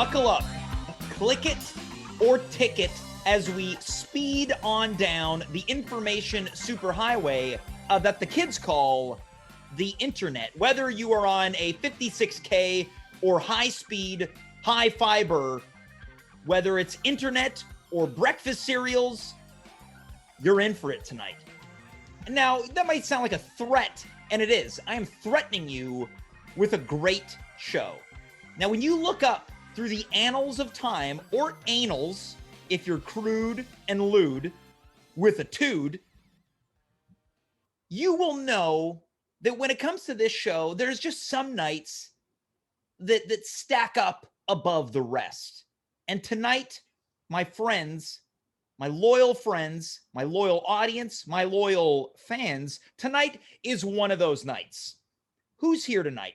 buckle up, click it or ticket as we speed on down the information superhighway that the kids call the internet. Whether you are on a 56K or high speed, high fiber, whether it's internet or breakfast cereals, you're in for it tonight. Now, that might sound like a threat, and it is. I am threatening you with a great show. Now, when you look up through the annals of time, or annals, if you're crude and lewd, with a tood, you will know that when it comes to this show, there's just some nights that stack up above the rest. And tonight, my friends, my loyal friends, my loyal audience, my loyal fans, tonight is one of those nights. Who's here tonight?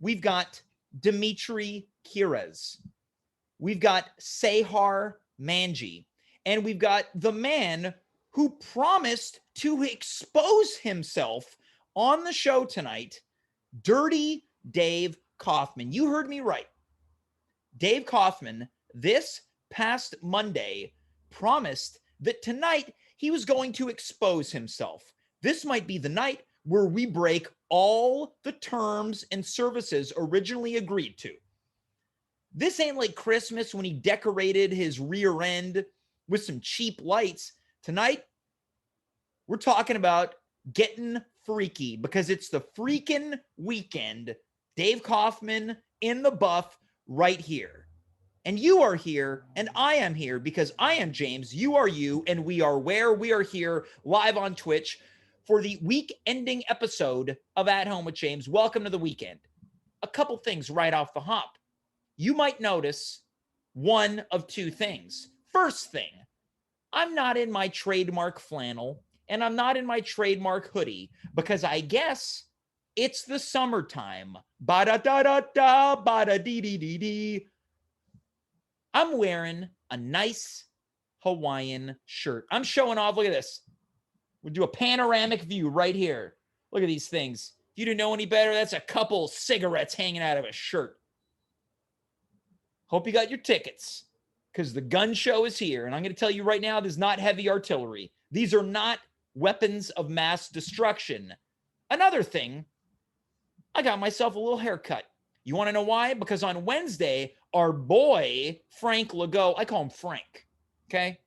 We've got Dimitri Kyres. We've got Sehar Manji. And we've got the man who promised to expose himself on the show tonight, Dirty Dave Kaufman. You heard me right. Dave Kaufman, this past Monday, promised that tonight he was going to expose himself. This might be the night where we break all the terms and services originally agreed to. This ain't like Christmas when he decorated his rear end with some cheap lights. Tonight, we're talking about getting freaky because it's the freaking weekend. Dave Kaufman in the buff right here. And you are here, and I am here because I am James, you are you, and we are where? We are here live on Twitch for the week-ending episode of At Home with James. Welcome to the weekend. A couple things right off the hop. You might notice one of two things. First thing, I'm not in my trademark flannel, and I'm not in my trademark hoodie because I guess it's the summertime. Ba-da-da-da-da, ba-da-dee-dee-dee-dee. I'm wearing a nice Hawaiian shirt. I'm showing off. Look at this. We'll do a panoramic view right here. Look at these things. If you didn't know any better, that's a couple cigarettes hanging out of a shirt. Hope you got your tickets because the gun show is here. And I'm going to tell you right now, this is not heavy artillery. These are not weapons of mass destruction. Another thing, I got myself a little haircut. You want to know why? Because on Wednesday, our boy, Frank Legault, I call him Frank, okay?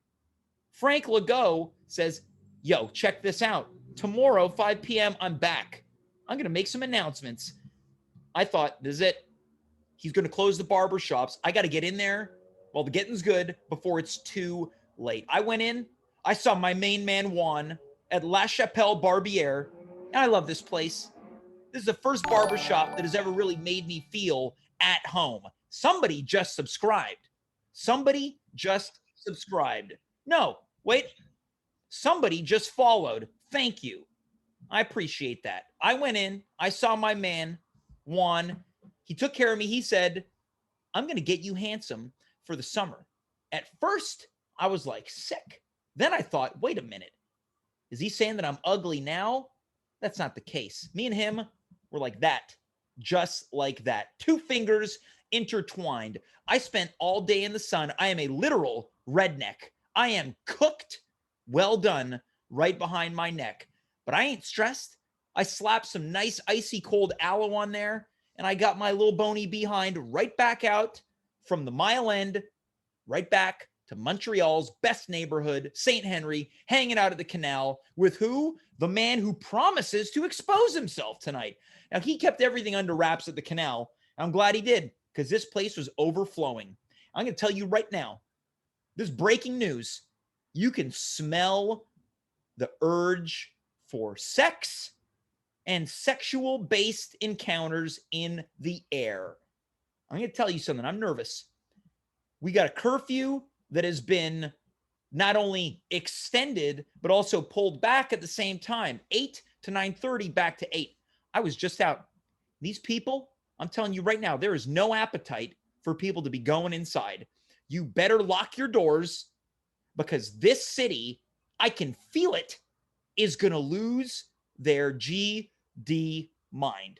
Frank Legault says, yo, check this out. Tomorrow, 5 p.m., I'm back. I'm going to make some announcements. I thought, this is it. He's going to close the barber shops. I got to get in there while the getting's good before it's too late. I went in. I saw my main man, Juan, at La Chapelle Barbiere, and I love this place. This is the first barbershop that has ever really made me feel at home. Somebody just subscribed. Somebody just subscribed. No, wait. Somebody just followed. Thank you. I appreciate that. I went in. I saw my man, Juan. He took care of me. He said, I'm going to get you handsome for the summer. At first, I was like, sick. Then I thought, wait a minute. Is he saying that I'm ugly now? That's not the case. Me and him were like that. Just like that. Two fingers intertwined. I spent all day in the sun. I am a literal redneck. I am cooked, well done, right behind my neck. But I ain't stressed. I slapped some nice icy cold aloe on there, and I got my little bony behind right back out from the Mile End, right back to Montreal's best neighborhood, St. Henry, hanging out at the canal with who? The man who promises to expose himself tonight. Now, he kept everything under wraps at the canal. I'm glad he did because this place was overflowing. I'm going to tell you right now, this breaking news, you can smell the urge for sex and sexual-based encounters in the air. I'm going to tell you something. I'm nervous. We got a curfew that has been not only extended, but also pulled back at the same time, 8 to 9:30 back to 8. I was just out. These people, I'm telling you right now, there is no appetite for people to be going inside. You better lock your doors because this city, I can feel it, is going to lose their GD mind.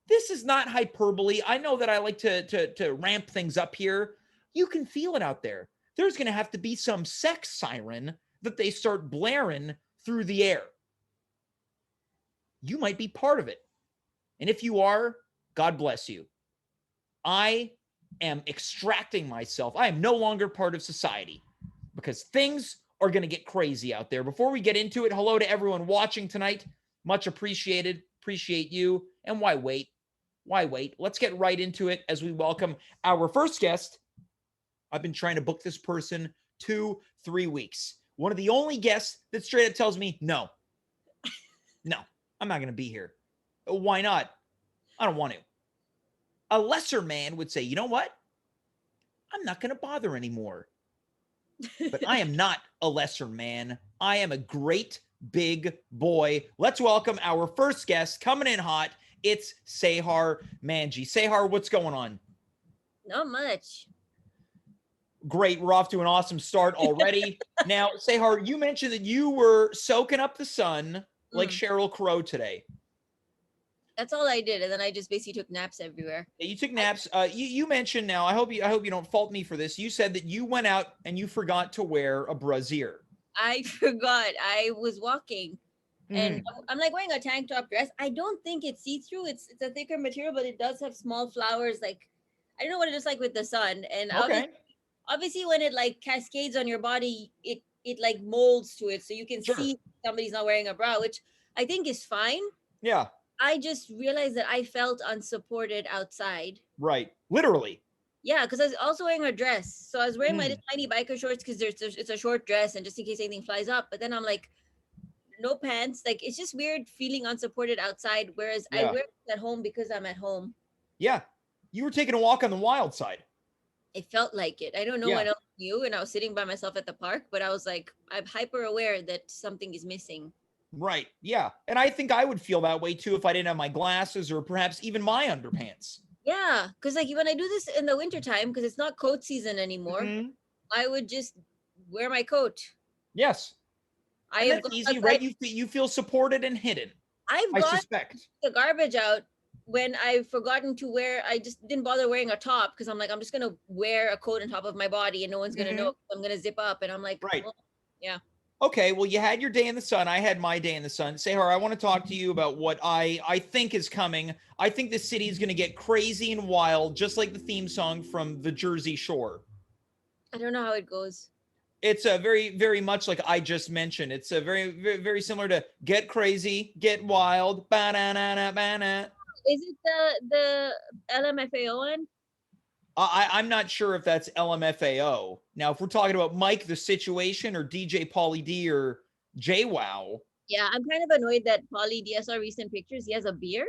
This is not hyperbole. I know that I like to ramp things up here. You can feel it out there. There's going to have to be some sex siren that they start blaring through the air. You might be part of it. And if you are, God bless you. I am extracting myself. I am no longer part of society because things are going to get crazy out there. Before we get into it, hello to everyone watching tonight. Much appreciated. Appreciate you. And why wait? Why wait? Let's get right into it as we welcome our first guest. I've been trying to book this person 2-3 weeks. One of the only guests that straight up tells me, no, I'm not going to be here. Why not? I don't want to. A lesser man would say, you know what? I'm not going to bother anymore. But I am not a lesser man. I am a great big boy. Let's welcome our first guest coming in hot. It's Sehar Manji. Sehar, what's going on? Not much. Great. We're off to an awesome start already. Now, Sehar, you mentioned that you were soaking up the sun like Sheryl Crow today. That's all I did, and then I just basically took naps everywhere. You took naps. You mentioned now. I hope you don't fault me for this. You said that you went out and you forgot to wear a brassiere. I forgot. I was walking, and I'm like wearing a tank top dress. I don't think it's see through. It's a thicker material, but it does have small flowers. Like I don't know what it is like with the sun. And Okay. obviously, when it like cascades on your body, it like molds to it, so you can Sure. see somebody's not wearing a bra, which I think is fine. Yeah. I just realized that I felt unsupported outside. Right. Literally. Yeah, because I was also wearing a dress. So I was wearing my tiny biker shorts because it's a short dress and just in case anything flies up. But then I'm like, no pants. Like it's just weird feeling unsupported outside. Whereas I wear it at home because I'm at home. Yeah. You were taking a walk on the wild side. It felt like it. I don't know what else knew, and I was sitting by myself at the park, but I was like, I'm hyper aware that something is missing. Right. Yeah. And I think I would feel that way too if I didn't have my glasses or perhaps even my underpants. Yeah, because like when I do this in the wintertime, because it's not coat season anymore, I would just wear my coat. Yes. I and have that's easy, right? You feel supported and hidden. I suspect the garbage out when I've forgotten to wear. I just didn't bother wearing a top because I'm like, I'm just gonna wear a coat on top of my body and no one's gonna know. I'm gonna zip up, and I'm like, right. Well, yeah. Okay, well, you had your day in the sun. I had my day in the sun. Sehar, I want to talk to you about what I think is coming. I think the city is going to get crazy and wild, just like the theme song from the Jersey Shore. I don't know how it goes. It's a very, very much like I just mentioned. It's a very, very, very similar to "Get Crazy, Get Wild." Ba-na-na-na, ba-na. Is it the LMFAO one? I'm not sure if that's LMFAO. Now, if we're talking about Mike the Situation or DJ Pauly D or JWoww. Yeah, I'm kind of annoyed that Pauly D saw recent pictures. He has a beard.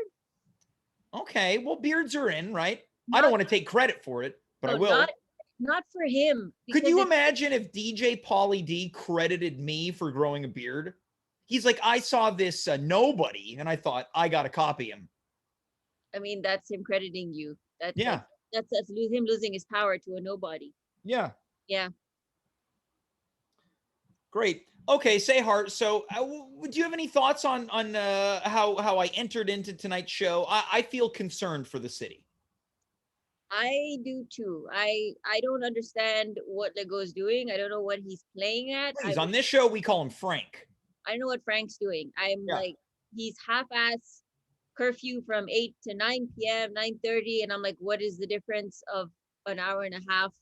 Okay, well, beards are in, right? I don't want to take credit for it, but I will. Not for him. Could you imagine if DJ Pauly D credited me for growing a beard? He's like, I saw this nobody, and I thought, I got to copy him. I mean, that's him crediting you. That's him losing his power to a nobody. Yeah. Yeah. Great. Okay, Sehar. So, do you have any thoughts on how I entered into tonight's show? I feel concerned for the city. I do too. I don't understand what Lego is doing. I don't know what he's playing at. On this show, we call him Frank. I know what Frank's doing. I'm like, he's half-ass curfew from 8 to 9 p.m., 9:30, and I'm like, what is the difference of an hour and a half?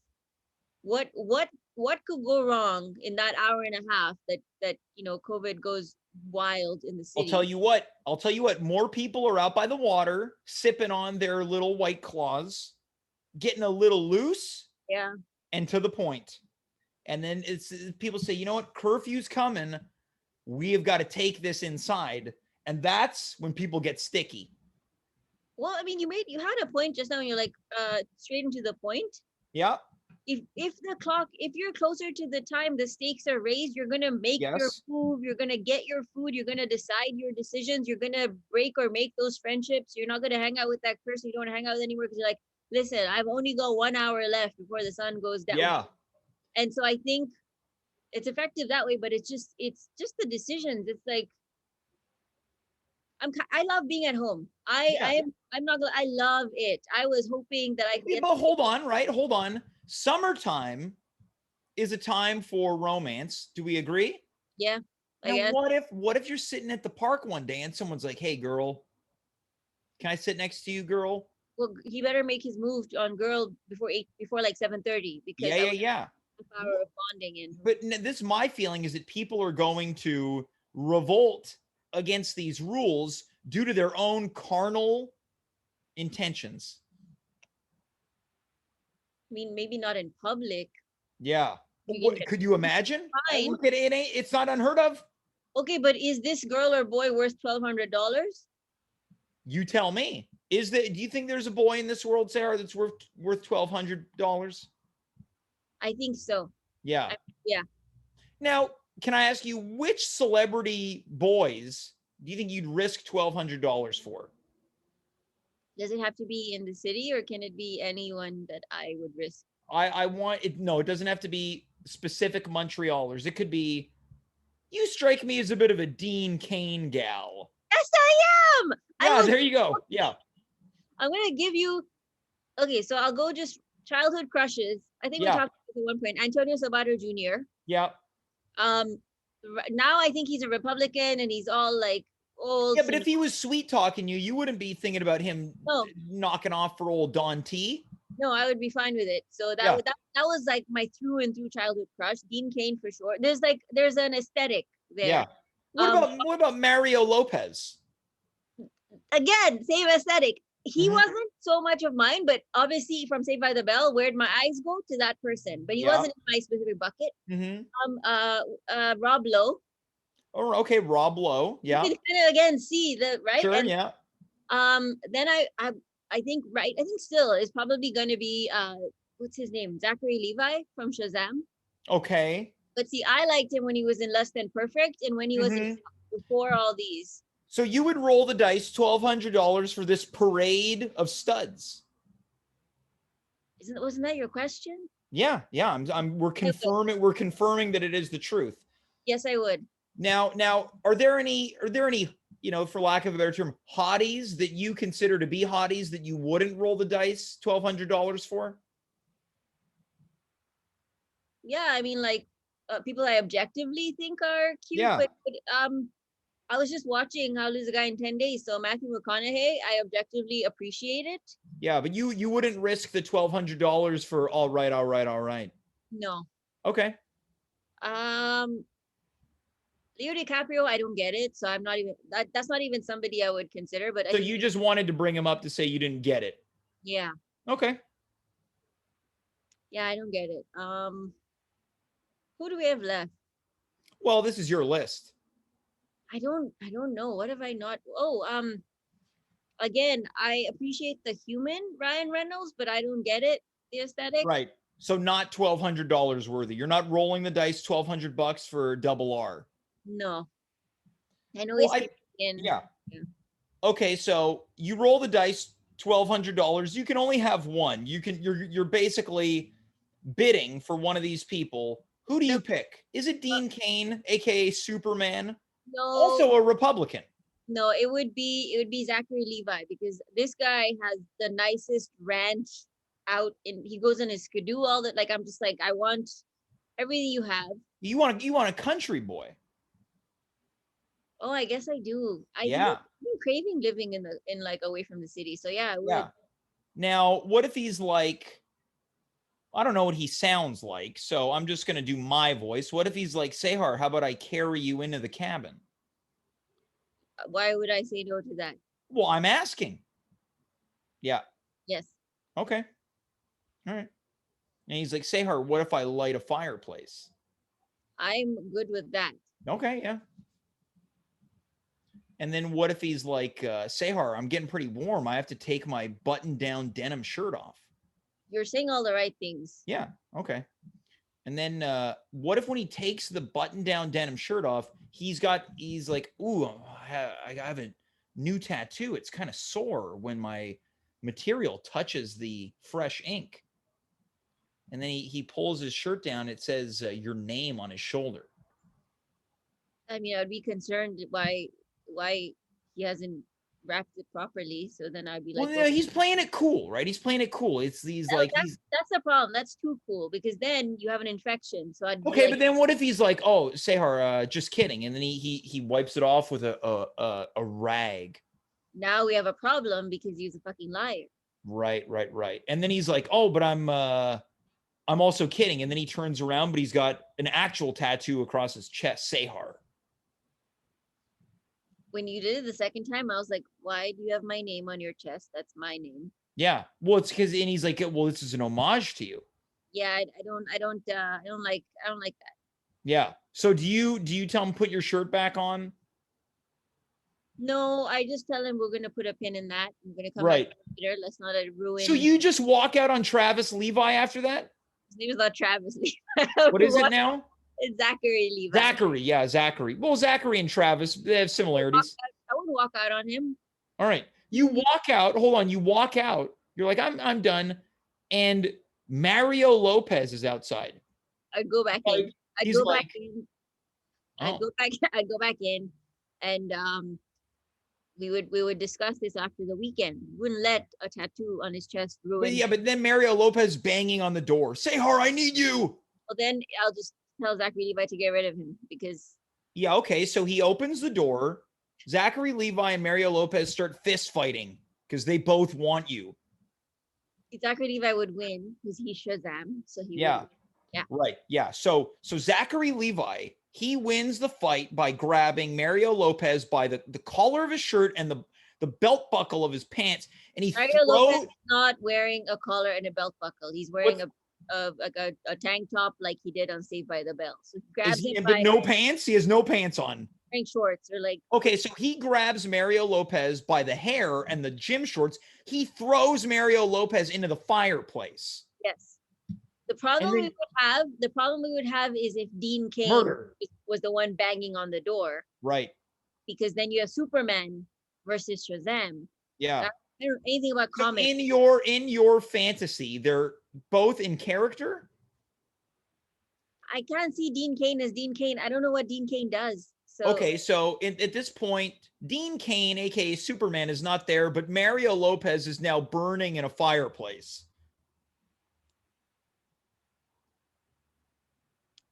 What could go wrong in that hour and a half that COVID goes wild in the city? I'll tell you what. More people are out by the water, sipping on their little White Claws, getting a little loose. Yeah. And to the point. And then it's people say, you know what? Curfew's coming. We have got to take this inside. And that's when people get sticky. Well, I mean, you had a point just now, and you're like, straight into the point. Yeah. If you're closer to the time the stakes are raised, you're gonna make your move, you're gonna get your food, you're gonna decide your decisions, you're gonna break or make those friendships. You're not gonna hang out with that person you don't hang out with anymore because you're like, listen, I've only got 1 hour left before the sun goes down. Yeah. And so I think it's effective that way, but it's just the decisions. It's like, I love being at home. I'm not gonna, I love it. I was hoping that I could Yeah, get. but hold on, right? Hold on. Summertime is a time for romance. Do we agree? Yeah, I Now, guess. what if you're sitting at the park one day and someone's like, "Hey, girl, can I sit next to you, girl?" Well, he better make his move on girl before like 7:30 Yeah, because I yeah, would yeah. have an hour of bonding in. But this my feeling is that people are going to revolt against these rules due to their own carnal intentions. I mean, maybe not in public. Yeah. You can What, get could you imagine? fine. Look, it ain't. It's not unheard of. Okay, but is this girl or boy worth $1,200? You tell me. Is that? Do you think there's a boy in this world, Sarah, that's worth $1,200? I think so. Yeah. Yeah. Now, can I ask you which celebrity boys do you think you'd risk $1,200 for? Does it have to be in the city or can it be anyone that I would risk? I want it. No, it doesn't have to be specific Montrealers. It could be. You strike me as a bit of a Dean Kane gal. Yes, I am. I Yeah, will. there you go. Yeah. I'm gonna give you. Okay, so I'll go just childhood crushes. I think we Yeah. talked about at one point. Antonio Sabato Jr. Yeah. Um, now I think he's a Republican and he's all like old. Yeah, but if he was sweet talking you, you wouldn't be thinking about him No, knocking off for old Don T. no, I would be fine with it. So Yeah. that was like my through and through childhood crush. Dean Kane for sure. There's an aesthetic there. Yeah. What about Mario Lopez? Again, same aesthetic. He Mhm. wasn't so much of mine, but obviously from Saved by the Bell, where'd my eyes go to that person? But he Yeah. wasn't in my specific bucket. Mm-hmm. Rob Lowe. Oh, okay, Rob Lowe. Yeah. You can kind of again see the right. Sure. And Yeah. then I think right. I think still is probably going to be what's his name? Zachary Levi from Shazam. Okay. But see, I liked him when he was in Less Than Perfect and when he was Mhm. before all these. So you would roll the dice $1,200 for this parade of studs. Wasn't that your question? Yeah, yeah. We're confirming that it is the truth. Yes, I would. Now, are there any, for lack of a better term, hotties that you consider to be hotties that you wouldn't roll the dice $1,200 for? Yeah, I mean, like people I objectively think are cute, Yeah. but I was just watching How to Lose a Guy in 10 Days. So Matthew McConaughey, I objectively appreciate it. Yeah, but you wouldn't risk the $1,200 for all right, all right, all right. No. Okay. Leo DiCaprio, I don't get it. So I'm not even that's not even somebody I would consider. But So you just wanted to bring him up to say you didn't get it. yeah. Okay. Yeah, I don't get it. Who do we have left? Well, this is your list. I don't know. What have I not? Oh, again, I appreciate the human Ryan Reynolds, but I don't get it. The aesthetic. Right. So not $1,200 worthy. You're not rolling the dice $1,200 for double R. No. I know Well, he's in. yeah. Okay, so you roll the dice $1,200. You can only have one. You're basically bidding for one of these people. Who do you pick? Is it Dean Kane, aka Superman? No. Also a Republican. No, it would be Zachary Levi because this guy has the nicest ranch out in he goes in his skidoo all that. Like I'm just like, I want everything you have. You want a country boy. Oh, I guess I do. I've been craving living in like away from the city. So yeah, I would. Yeah. Now, what if he's like, I don't know what he sounds like, so I'm just gonna do my voice. What if he's like, Sehar, how about I carry you into the cabin? Why would I say no to that? Well, I'm asking. Yeah. Yes. Okay. All right. And he's like, Sehar, what if I light a fireplace? I'm good with that. Okay, yeah. And then what if he's like, Sehar, I'm getting pretty warm. I have to take my button-down denim shirt off. You're saying all the right things. Yeah, okay. And then what if when he takes the button-down denim shirt off, he's like, ooh, I have a new tattoo. It's kind of sore when my material touches the fresh ink. And then he pulls his shirt down. It says your name on his shoulder. I mean, I'd be concerned why he hasn't wrapped it properly. So then I'd be Well, like, yeah, he's playing it cool, right? He's playing it cool. It's these no, like he's that's the problem. That's too cool because then you have an infection. So I'd be okay, like, but then what if he's like, "Oh, Sehar, just kidding," and then he wipes it off with a rag. now we have a problem because he's a fucking liar. Right. And then he's like, "Oh, but I'm also kidding." And then he turns around, but he's got an actual tattoo across his chest, Sehar. When you did it the second time, I was like, why do you have my name on your chest? That's my name. Yeah. Well, it's because and he's like, "Well, this is an homage to you." Yeah, I don't like that. Yeah. So do you tell him put your shirt back on? No, I just tell him we're gonna put a pin in that. I'm gonna come back Right. later. Let's not So ruin. you just walk out on Travis Levi after that? His name is not Travis Levi. What is it now? It's Zachary Levi. Zachary. Yeah, Zachary. Well, Zachary and Travis, they have similarities. I wouldn't walk out on him. All right. You walk out. Hold on. You walk out. You're like, I'm done. And Mario Lopez is outside. I'd go back in. Like, he's like, I'd oh, go back. I'd go back in, and we would discuss this after the weekend. We wouldn't let a tattoo on his chest but ruin. yeah, but then Mario Lopez banging on the door. Sehar, I need you. Well, then I'll just tell Zachary Levi to get rid of him because Yeah, okay. So he opens the door. Zachary Levi and Mario Lopez start fist fighting because they both want you. Zachary Levi would win because he's Shazam. So he Yeah. would. Yeah. Right. Yeah. So Zachary Levi, he wins the fight by grabbing Mario Lopez by the collar of his shirt and the belt buckle of his pants, and he Mario Lopez is not wearing a collar and a belt buckle. He's wearing a tank top like he did on Saved by the Bell. So he grabs him but by no pants. He has no pants on. wearing shorts or like. Okay, so he grabs Mario Lopez by the hair and the gym shorts. He throws Mario Lopez into the fireplace. Yes. The problem then, we would have is if Dean Cain was the one banging on the door. Right. Because then you have Superman versus Shazam. Yeah. I don't know anything about so comics. In your fantasy, they're both in character? I can't see Dean Cain as Dean Cain. I don't know what Dean Cain does. So okay, so at this point, Dean Cain, aka Superman, is not there, but Mario Lopez is now burning in a fireplace.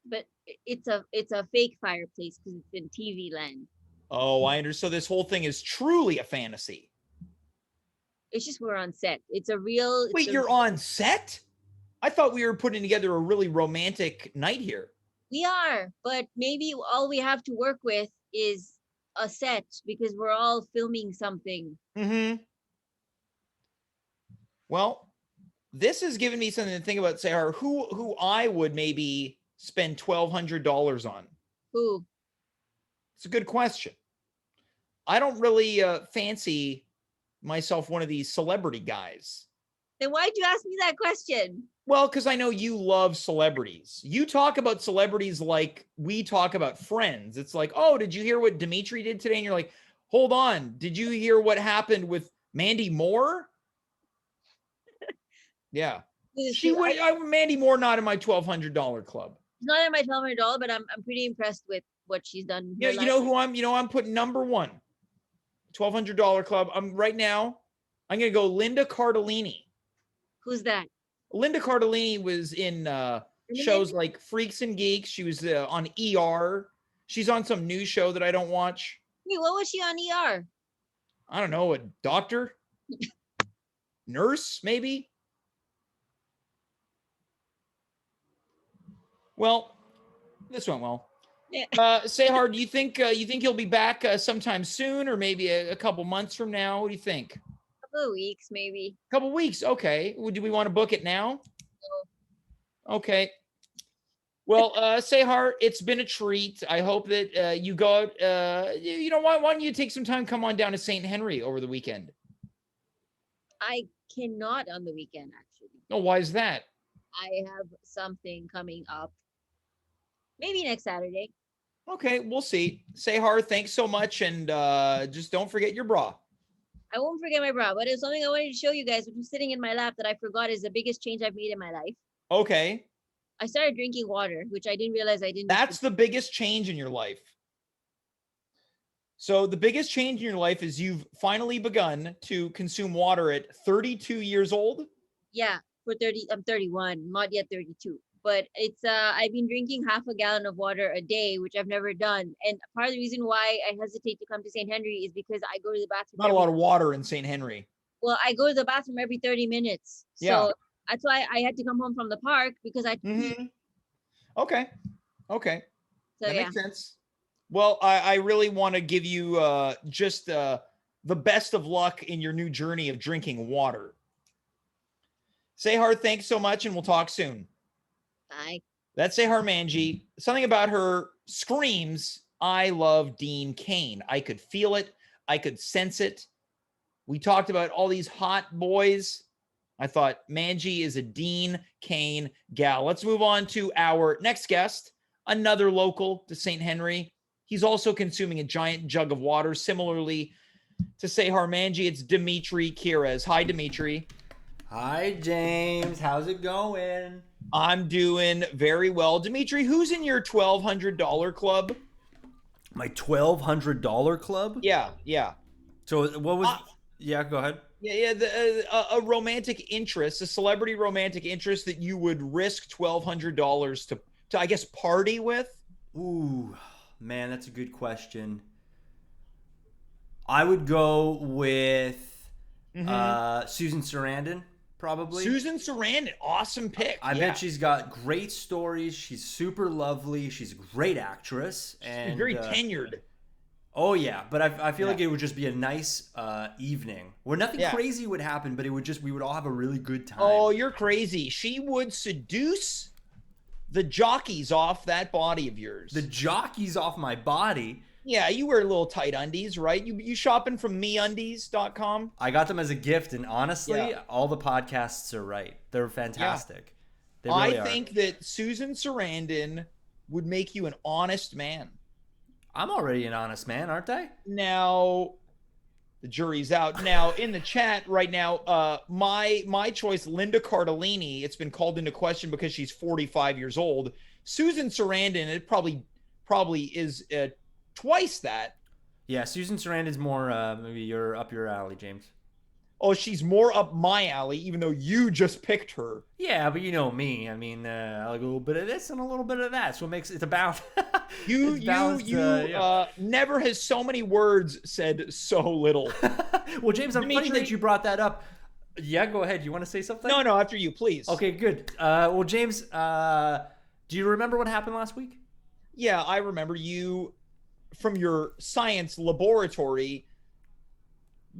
But it's a fake fireplace because it's in TV land. Oh, I understand. So this whole thing is truly a fantasy. It's just we're on set. It's a real. Wait, you're on set? I thought we were putting together a really romantic night here. We are, but maybe all we have to work with is a set because we're all filming something. Mm-hmm. Well, this has given me something to think about, Sehar. Who I would maybe spend $1,200 on? Who? It's a good question. I don't really fancy myself one of these celebrity guys. Then why'd you ask me that question? Well, because I know you love celebrities. You talk about celebrities like we talk about friends. It's like, oh, did you hear what Dimitri did today? And you're like, hold on. Did you hear what happened with Mandy Moore? Yeah. She would. Mandy Moore not in my $1,200 club. Not in my $1,200, but I'm pretty impressed with what she's done. Yeah, you know who I'm putting number one. $1,200 club. I'm right now. I'm gonna go Linda Cardellini. Who's that? Linda Cardellini was in shows like Freaks and Geeks. She was on ER. She's on some news show that I don't watch. Wait, what was she on ER? I don't know, a doctor? Nurse, maybe? Well, this went well. Yeah. Sehar, do you think he'll be back sometime soon, or maybe a couple months from now? What do you think? A couple of weeks, maybe. A couple weeks, okay. Do we want to book it now? No. Okay. Well, Sehar, it's been a treat. I hope that you go out. Why don't you take some time, come on down to St. Henry over the weekend? I cannot on the weekend, actually. Oh, why is that? I have something coming up. Maybe next Saturday. Okay, we'll see. Sehar, thanks so much, and just don't forget your bra. I won't forget my bra, but it's something I wanted to show you guys, which is sitting in my lap that I forgot is the biggest change I've made in my life. Okay. I started drinking water, which I didn't realize I didn't. That's the biggest change in your life. So the biggest change in your life is you've finally begun to consume water at 32 years old. Yeah, for 30, I'm 31, not yet 32. But it's I've been drinking half a gallon of water a day, which I've never done. And part of the reason why I hesitate to come to St. Henry is because I go to the bathroom. Not a lot of water in St. Henry. Well, I go to the bathroom every 30 minutes. Yeah. So that's why I had to come home from the park because I Okay. So That yeah. makes sense. Well, I really want to give you just the best of luck in your new journey of drinking water. Sehar, thanks so much, and we'll talk soon. Bye. That's Sehar Manji. Something about her screams, I love Dean Cain. I could feel it. I could sense it. We talked about all these hot boys. I thought Manji is a Dean Cain gal. Let's move on to our next guest, another local to St. Henry. He's also consuming a giant jug of water. Similarly to Sehar Manji, it's Dimitri Kyres. Hi, Dimitri. Hi, James. How's it going? I'm doing very well. Dimitri, who's in your $1,200 club? My $1,200 club? Yeah. So what was... yeah, go ahead. Yeah. A romantic interest, a celebrity romantic interest that you would risk $1,200 to I guess, party with? Ooh, man, that's a good question. I would go with Susan Sarandon, probably. Susan Sarandon, awesome pick. I bet she's got great stories. She's super lovely. She's a great actress. And she's very tenured. Oh, yeah. But I feel like it would just be a nice evening where nothing crazy would happen, but we would all have a really good time. Oh, you're crazy. She would seduce the jockeys off that body of yours. The jockeys off my body? Yeah, you wear little tight undies, right? You shopping from meundies.com? I got them as a gift, and honestly, all the podcasts are right. They're fantastic. They really are. I think that Susan Sarandon would make you an honest man. I'm already an honest man, aren't I? Now, the jury's out. Now, in the chat right now, my choice, Linda Cardellini, it's been called into question because she's 45 years old. Susan Sarandon, it probably is twice that. Yeah, Susan Sarandon's more maybe you're up your alley, James. Oh, she's more up my alley, even though you just picked her. Yeah, but you know me. I mean, I like a little bit of this and a little bit of that. So it makes it's about you never has so many words said so little. Well, James, I'm Dimitri, funny that you brought that up. Yeah, go ahead. You want to say something? No, after you, please. Okay, good. Well, James, do you remember what happened last week? Yeah, I remember you from your science laboratory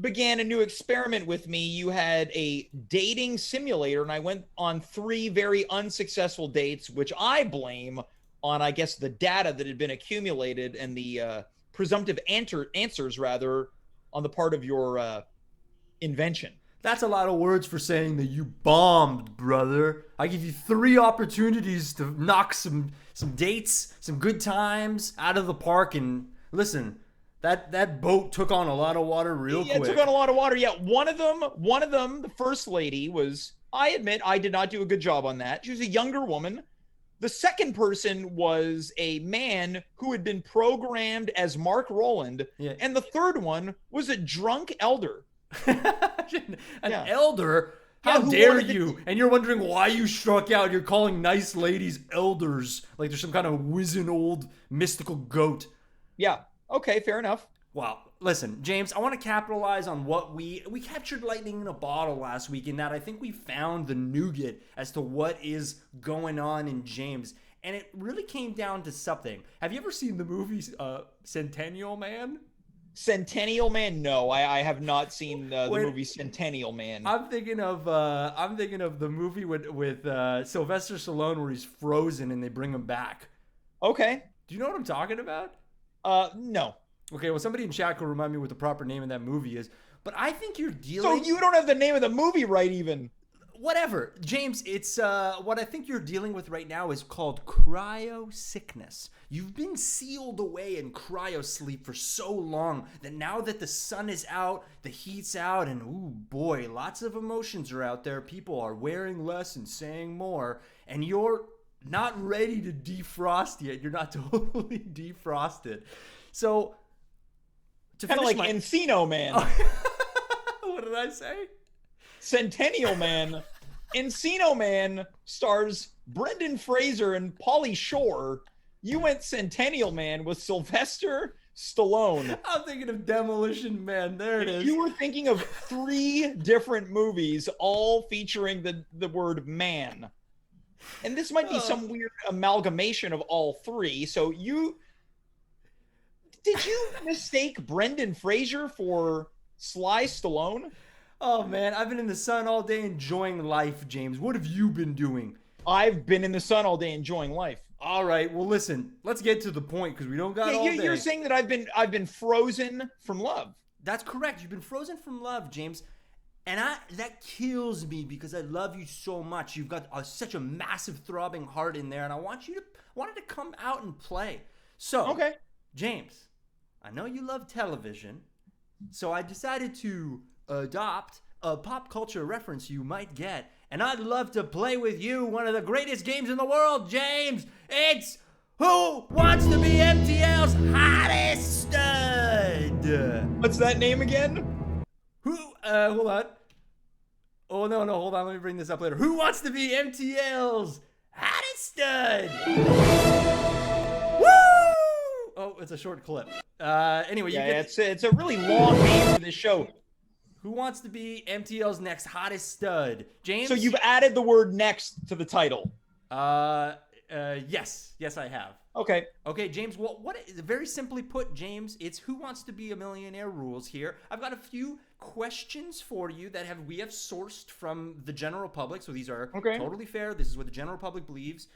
began a new experiment with me. You had a dating simulator, and I went on 3 very unsuccessful dates, which I blame on, I guess, the data that had been accumulated and the presumptive answers, rather, on the part of your invention. That's a lot of words for saying that you bombed, brother. I give you 3 opportunities to knock some dates, some good times out of the park, and listen, that boat took on a lot of water real quick. Yeah, it took on a lot of water. Yeah, one of them, the first lady was, I admit, I did not do a good job on that. She was a younger woman. The second person was a man who had been programmed as Mark Rowland. Yeah. And the third one was a drunk elder. An elder? How dare you? And you're wondering why you struck out. You're calling nice ladies elders like they're some kind of wizened old mystical goat. Yeah. Okay, fair enough. Well, listen, James, I want to capitalize on what we captured lightning in a bottle last week, in that I think we found the nougat as to what is going on in James. And it really came down to something. Have you ever seen the movie Centennial Man? Centennial Man? No, I have not seen the movie Centennial Man. I'm thinking of the movie with Sylvester Stallone where he's frozen and they bring him back. Okay. Do you know what I'm talking about? No. Okay, well, somebody in chat could remind me what the proper name of that movie is. But I think you're dealing... So you don't have the name of the movie right, even. Whatever. James, it's what I think you're dealing with right now is called cryo sickness. You've been sealed away in cryo sleep for so long that now that the sun is out, the heat's out, and ooh boy, lots of emotions are out there. People are wearing less and saying more, and you're not ready to defrost yet. You're not totally defrosted. So Kind of like Encino Man. What did I say? Centennial Man. Encino Man stars Brendan Fraser and Pauly Shore. You went Centennial Man with Sylvester Stallone. I'm thinking of Demolition Man. There it is. You were thinking of 3 different movies, all featuring the word man. And this might be some weird amalgamation of all 3. So did you mistake Brendan Fraser for Sly Stallone? Oh, man, I've been in the sun all day enjoying life, James. What have you been doing? I've been in the sun all day enjoying life. All right, well, listen, let's get to the point because we don't got all day. You're saying that I've been frozen from love. That's correct. You've been frozen from love, James. And that kills me because I love you so much. You've got such a massive throbbing heart in there, and I wanted to come out and play. So, okay, James, I know you love television, so I decided to adopt a pop culture reference you might get, and I'd love to play with you one of the greatest games in the world, James. It's Who Wants to Be MTL's Hottest Stud? What's that name again? Hold on. Oh, no, hold on. Let me bring this up later. Who Wants to Be MTL's Hottest Stud? Woo! Oh, it's a short clip. Anyway, it's a really long name for this show. Who Wants to Be MTL's next hottest stud? James? So you've added the word next to the title. Yes. Yes, I have. Okay. Okay, James, very simply put, James, it's Who Wants to Be a Millionaire rules here. I've got a few questions for you that we have sourced from the general public. So these are totally fair. This is what the general public believes.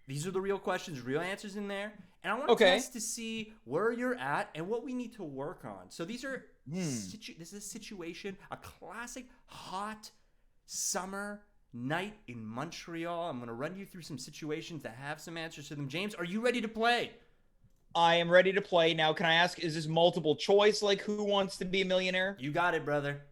These are the real questions, real answers in there. And I want to test to see where you're at and what we need to work on. So these are this is a situation, a classic hot summer night in Montreal. I'm going to run you through some situations that have some answers to them. James, are you ready to play? I am ready to play. Now, can I ask, is this multiple choice, like Who Wants to Be a Millionaire? You got it, brother.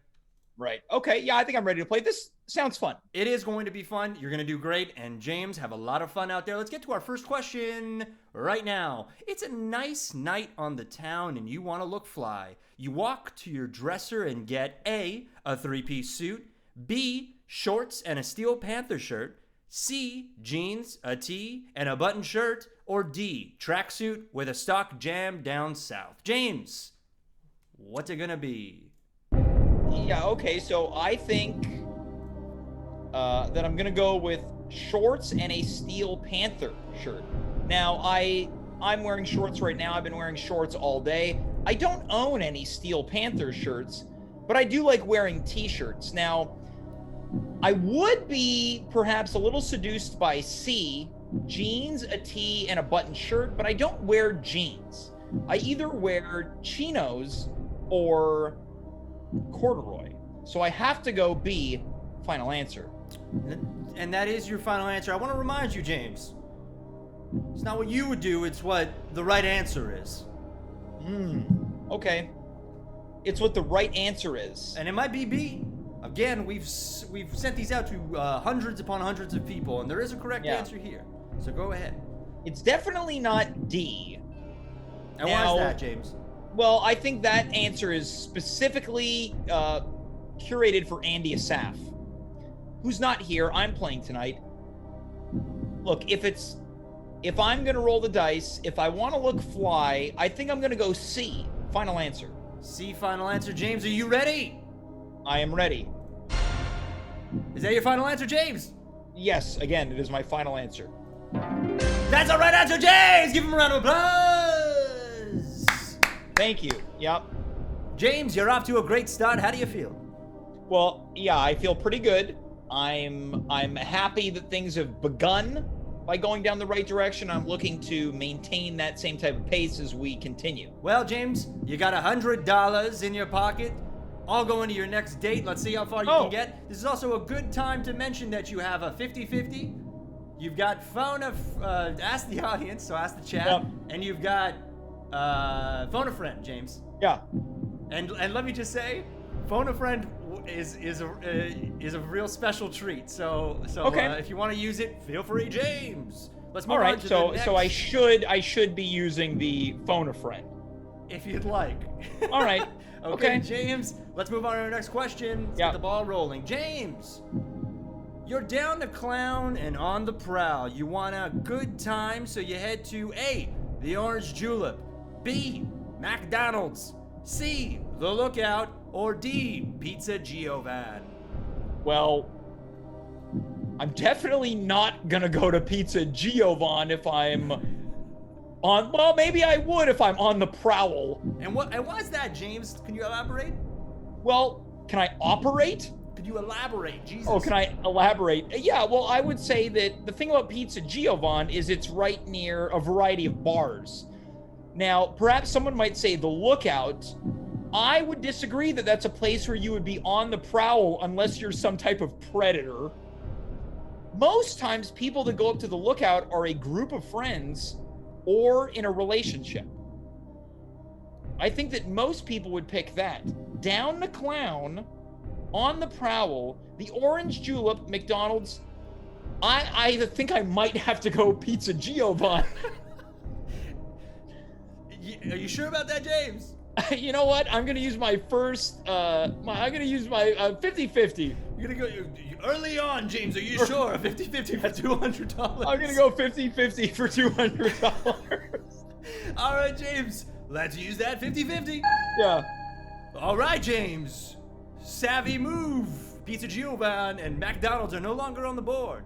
Right. Okay. Yeah, I think I'm ready to play. This sounds fun. It is going to be fun. You're going to do great. And James, have a lot of fun out there. Let's get to our first question right now. It's a nice night on the town and you want to look fly. You walk to your dresser and get A, a 3-piece suit, B, shorts and a Steel Panther shirt, C, jeans, a tee, and a button shirt, or D, tracksuit with a stock jam down south. James, what's it going to be? Yeah, okay, so I think that I'm going to go with shorts and a Steel Panther shirt. Now, I'm wearing shorts right now. I've been wearing shorts all day. I don't own any Steel Panther shirts, but I do like wearing t-shirts. Now, I would be perhaps a little seduced by C, jeans, a tee, and a button shirt, but I don't wear jeans. I either wear chinos or corduroy. So I have to go B, final answer. And that is your final answer. I want to remind you, James, it's not what you would do, it's what the right answer is. Okay. It's what the right answer is. And it might be B. Again, we've sent these out to hundreds upon hundreds of people, and there is a correct answer here. So go ahead. It's definitely not D. And why is that, James? Well, I think that answer is specifically curated for Andy Asaf, who's not here. I'm playing tonight. Look, if I'm going to roll the dice, if I want to look fly, I think I'm going to go C, final answer. C, final answer. James, are you ready? I am ready. Is that your final answer, James? Yes, again, it is my final answer. That's the right answer, James! Give him a round of applause! Thank you. Yep. James, you're off to a great start. How do you feel? Well, yeah, I feel pretty good. I'm happy that things have begun by going down the right direction. I'm looking to maintain that same type of pace as we continue. Well, James, you got $100 in your pocket. All going to your next date. Let's see how far you can get. This is also a good time to mention that you have a 50-50. You've got ask the audience, so ask the chat, and you've got phone a friend, James. Yeah. And let me just say, phone a friend is a real special treat. So if you want to use it, feel free, James. Let's move on to the next. So I should be using the phone a friend. if you'd like. All right. Okay, Okay. James, let's move on to our next question. Let's get the ball rolling. James, you're down to clown and on the prowl. You want a good time, so you head to A, the Orange Julep, B, McDonald's, C, the Lookout, or D, Pizza Giovanni. Well, I'm definitely not gonna go to Pizza Giovanni if I'm on. Well, maybe I would if I'm on the prowl. And why is that, James? Can you elaborate? Well, can I operate? Could you elaborate, Jesus? Oh, can I elaborate? Yeah, well, I would say that the thing about Pizza Giovanni is it's right near a variety of bars. Now, perhaps someone might say the Lookout. I would disagree that that's a place where you would be on the prowl unless you're some type of predator. Most times, people that go up to the Lookout are a group of friends or in a relationship. I think that most people would pick that. Down the clown, on the prowl, the Orange Julep, McDonald's. I think I might have to go Pizza Giovanni. Are you sure about that, James? You know what? I'm gonna use my first. I'm gonna use my 50-50. You're gonna go early on, James. Are you sure? 50-50 for $200. I'm gonna go 50-50 for $200. All right, James. Let's use that 50-50. Yeah. All right, James. Savvy move. Pizza Giovanni and McDonald's are no longer on the board.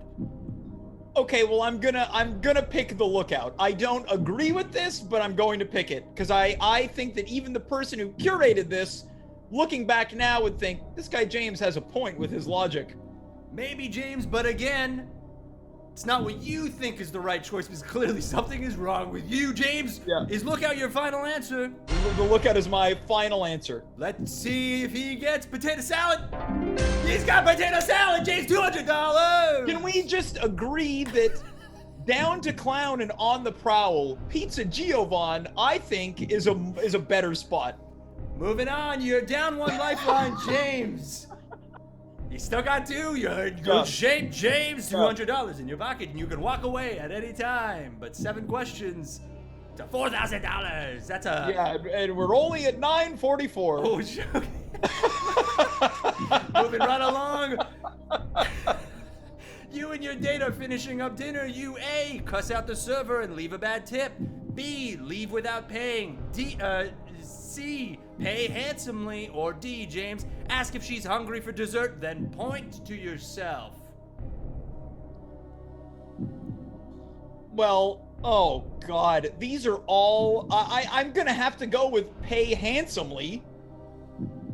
Okay, well, I'm gonna pick the Lookout. I don't agree with this, but I'm going to pick it because I think that even the person who curated this, looking back now, would think this guy James has a point with his logic. Maybe, James, but again, it's not what you think is the right choice because clearly something is wrong with you, James. Yeah. Is Lookout your final answer? The Lookout is my final answer. Let's see if he gets potato salad. He's got potato salad, James. $200. Can we just agree that down to clown and on the prowl, Pizza Giovanni, I think, is a better spot. Moving on, you're down one lifeline, James. You still got two. You're in good shape, James. $200 in your pocket, and you can walk away at any time. But 7 questions to $4,000. That's a and we're only at 9:44. Oh, joke. Moving right along. You and your date are finishing up dinner. You A, cuss out the server and leave a bad tip. B, leave without paying. C, pay handsomely. Or D, James, ask if she's hungry for dessert, then point to yourself. Well, oh God, these are all. I'm gonna have to go with pay handsomely.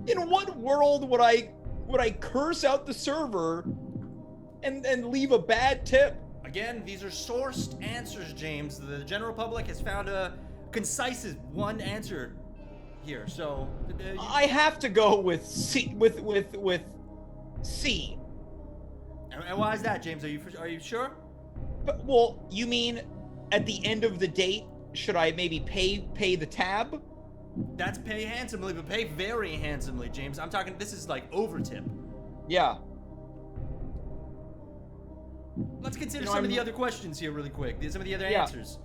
In what world would I curse out the server and leave a bad tip? Again, these are sourced answers, James. The general public has found a concise one answer here. So I have to go with C. With C. And why is that, James? Are you sure? But, well, you mean at the end of the date, should I maybe pay the tab? That's pay handsomely, but pay very handsomely, James. I'm talking, this is like over tip. Yeah. Let's consider some of the other questions here really quick. Some of the other answers.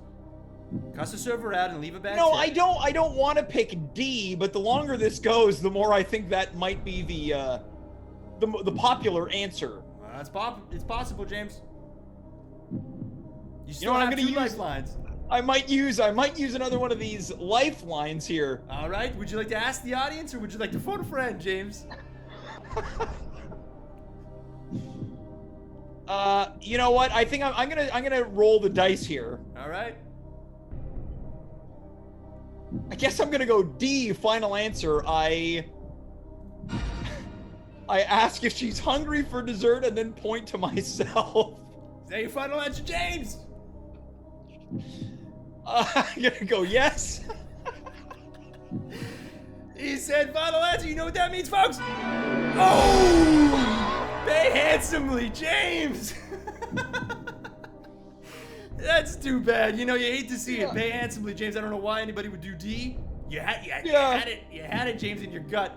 Cuss the server out and leave a bad tip. I don't want to pick D, but the longer this goes, the more I think that might be the popular answer. It's possible, James. You still know what have I'm gonna two use? lifelines. I might use another one of these lifelines here. All right. Would you like to ask the audience, or would you like to phone a friend, James? You know what? I think I'm gonna roll the dice here. All right. I guess I'm gonna go D. Final answer. I ask if she's hungry for dessert and then point to myself. Is that your final answer, James? I'm gonna go yes. He said final answer. You know what that means, folks? Oh! Pay handsomely, James! That's too bad. You know, you hate to see it. Pay handsomely, James. I don't know why anybody would do D. You had it. You had it, James, in your gut.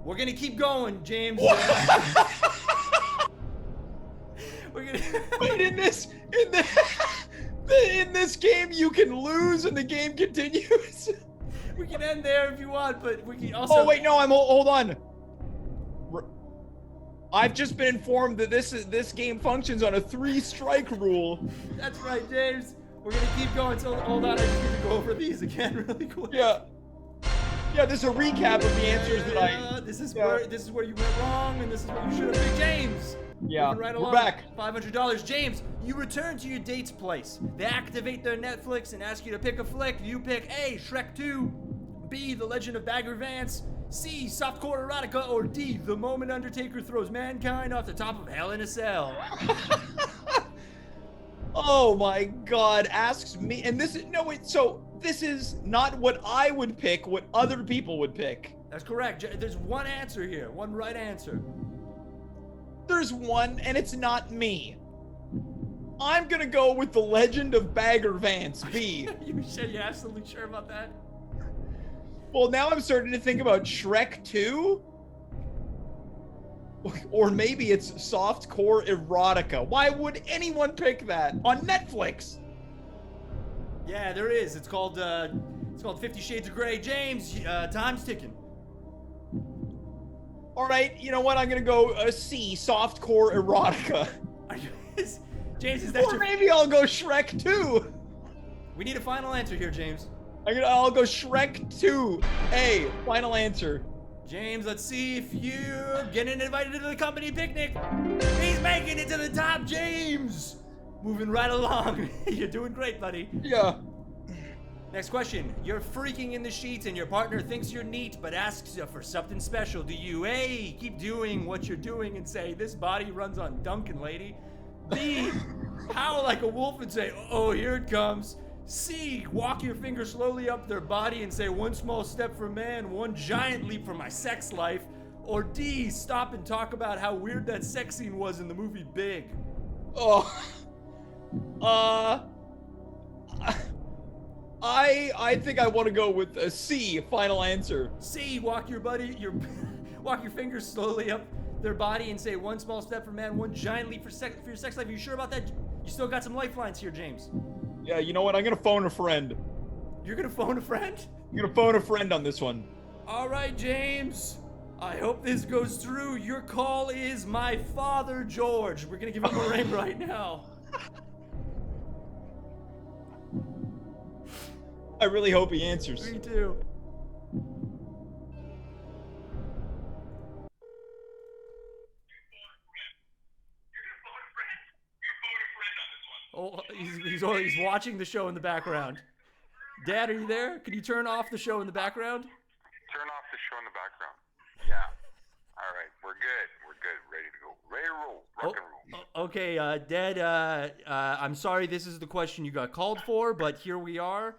We're gonna keep going, James. We're gonna Wait, in this game you can lose and the game continues. We can end there if you want, but we can also. Oh wait, no, hold on. I've just been informed that this game functions on a 3-strike rule. That's right, James. We're gonna keep going. So hold on, I just need to go over these again really quick. Yeah. Yeah, this is a recap of the answers that I. This is where you went wrong, and this is what you should have picked, James. Yeah, Moving right we're along. back. $500. James, you return to your date's place. They activate their Netflix and ask you to pick a flick. You pick A, Shrek 2, B, The Legend of Bagger Vance, C, softcore erotica, or D, the moment Undertaker throws mankind off the top of Hell in a Cell. Oh my God, asks me, and this is, no wait, so this is not what I would pick, what other people would pick. That's correct. There's one answer here, one right answer. There's one, and it's not me. I'm gonna go with The Legend of Bagger Vance, B. You're absolutely sure about that? Well, now I'm starting to think about Shrek 2. Or maybe it's softcore erotica. Why would anyone pick that on Netflix? Yeah, there is. It's called 50 Shades of Grey. James, time's ticking. All right, you know what? I'm gonna go C, softcore erotica. James, is that Or maybe I'll go Shrek 2. We need a final answer here, James. I'll go Shrek 2. A, final answer. James, let's see if you're getting invited to the company picnic. He's making it to the top, James. Moving right along. You're doing great, buddy. Yeah. Next question. You're freaking in the sheets and your partner thinks you're neat but asks you for something special. Do you A, keep doing what you're doing and say, this body runs on Duncan, lady? B, howl like a wolf and say, oh, here it comes. C, walk your finger slowly up their body and say, one small step for man, one giant leap for my sex life. Or D, stop and talk about how weird that sex scene was in the movie Big. Oh. I think I want to go with a C, final answer. C, walk your fingers slowly up their body and say, one small step for man, one giant leap for your sex life. Are you sure about that? You still got some lifelines here, James. Yeah, you know what? I'm gonna phone a friend. You're gonna phone a friend? I'm gonna phone a friend on this one. All right, James. I hope this goes through. Your call is my father, George. We're gonna give him a ring right now. I really hope he answers. Me too. Oh, he's watching the show in the background. Dad, are you there? Can you turn off the show in the background? Turn off the show in the background. Yeah. All right. We're good. We're good. Ready to go. Ready to roll. Rock and roll. Okay, Dad, I'm sorry this is the question you got called for, but here we are.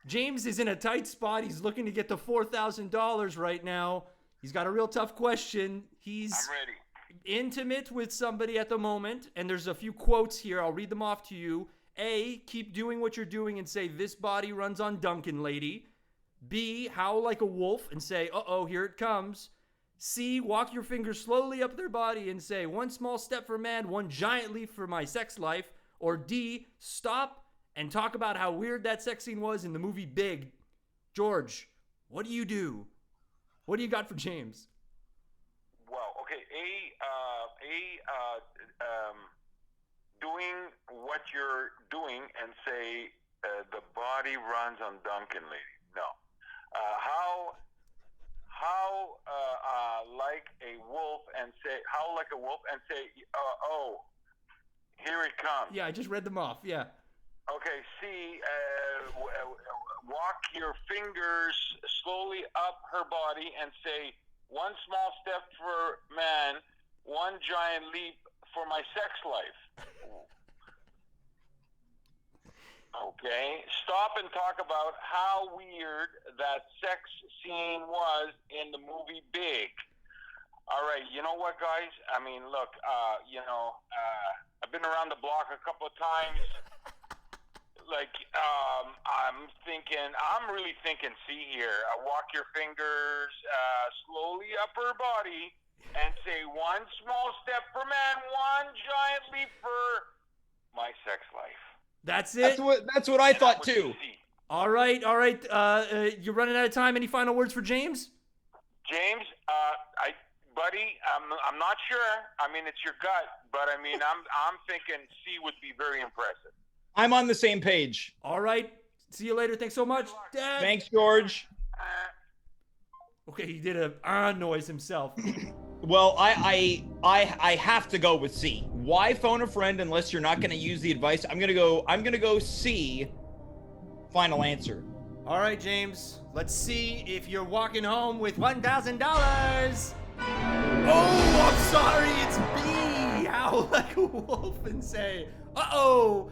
James is in a tight spot. He's looking to get to $4,000 right now. He's got a real tough question. He's I'm ready. intimate with somebody at the moment, and there's a few quotes here. I'll read them off to you. A, keep doing what you're doing and say, this body runs on Duncan, lady. B, howl like a wolf and say, uh-oh, here it comes. C, walk your fingers slowly up their body and say, one small step for man, one giant leap for my sex life. Or D, stop and talk about how weird that sex scene was in the movie Big. George, what do you do? What do you got for James? Well, okay. Doing what you're doing and say the body runs on Duncan, lady. No. How like a wolf and say howl like a wolf and say oh, here it comes. Yeah, I just read them off. Yeah. Okay, C, walk your fingers slowly up her body and say, one small step for man, one giant leap for my sex life. Okay, stop and talk about how weird that sex scene was in the movie Big. All right, you know what, guys? I mean, look, I've been around the block a couple of times. I'm really thinking C here. Walk your fingers slowly up her body and say, one small step for man, one giant leap for my sex life. That's it? That's what I thought too. All right. You're running out of time. Any final words for James? James, buddy, I'm not sure. I mean, it's your gut, but I mean, I'm thinking C would be very impressive. I'm on the same page. All right. See you later. Thanks so much, Dad. Thanks, George. Okay, he did a noise himself. Well, I have to go with C. Why phone a friend unless you're not going to use the advice? I'm gonna go C. Final answer. All right, James. Let's see if you're walking home with $1,000. Oh, I'm sorry. It's B. Howl like a wolf and say, uh-oh.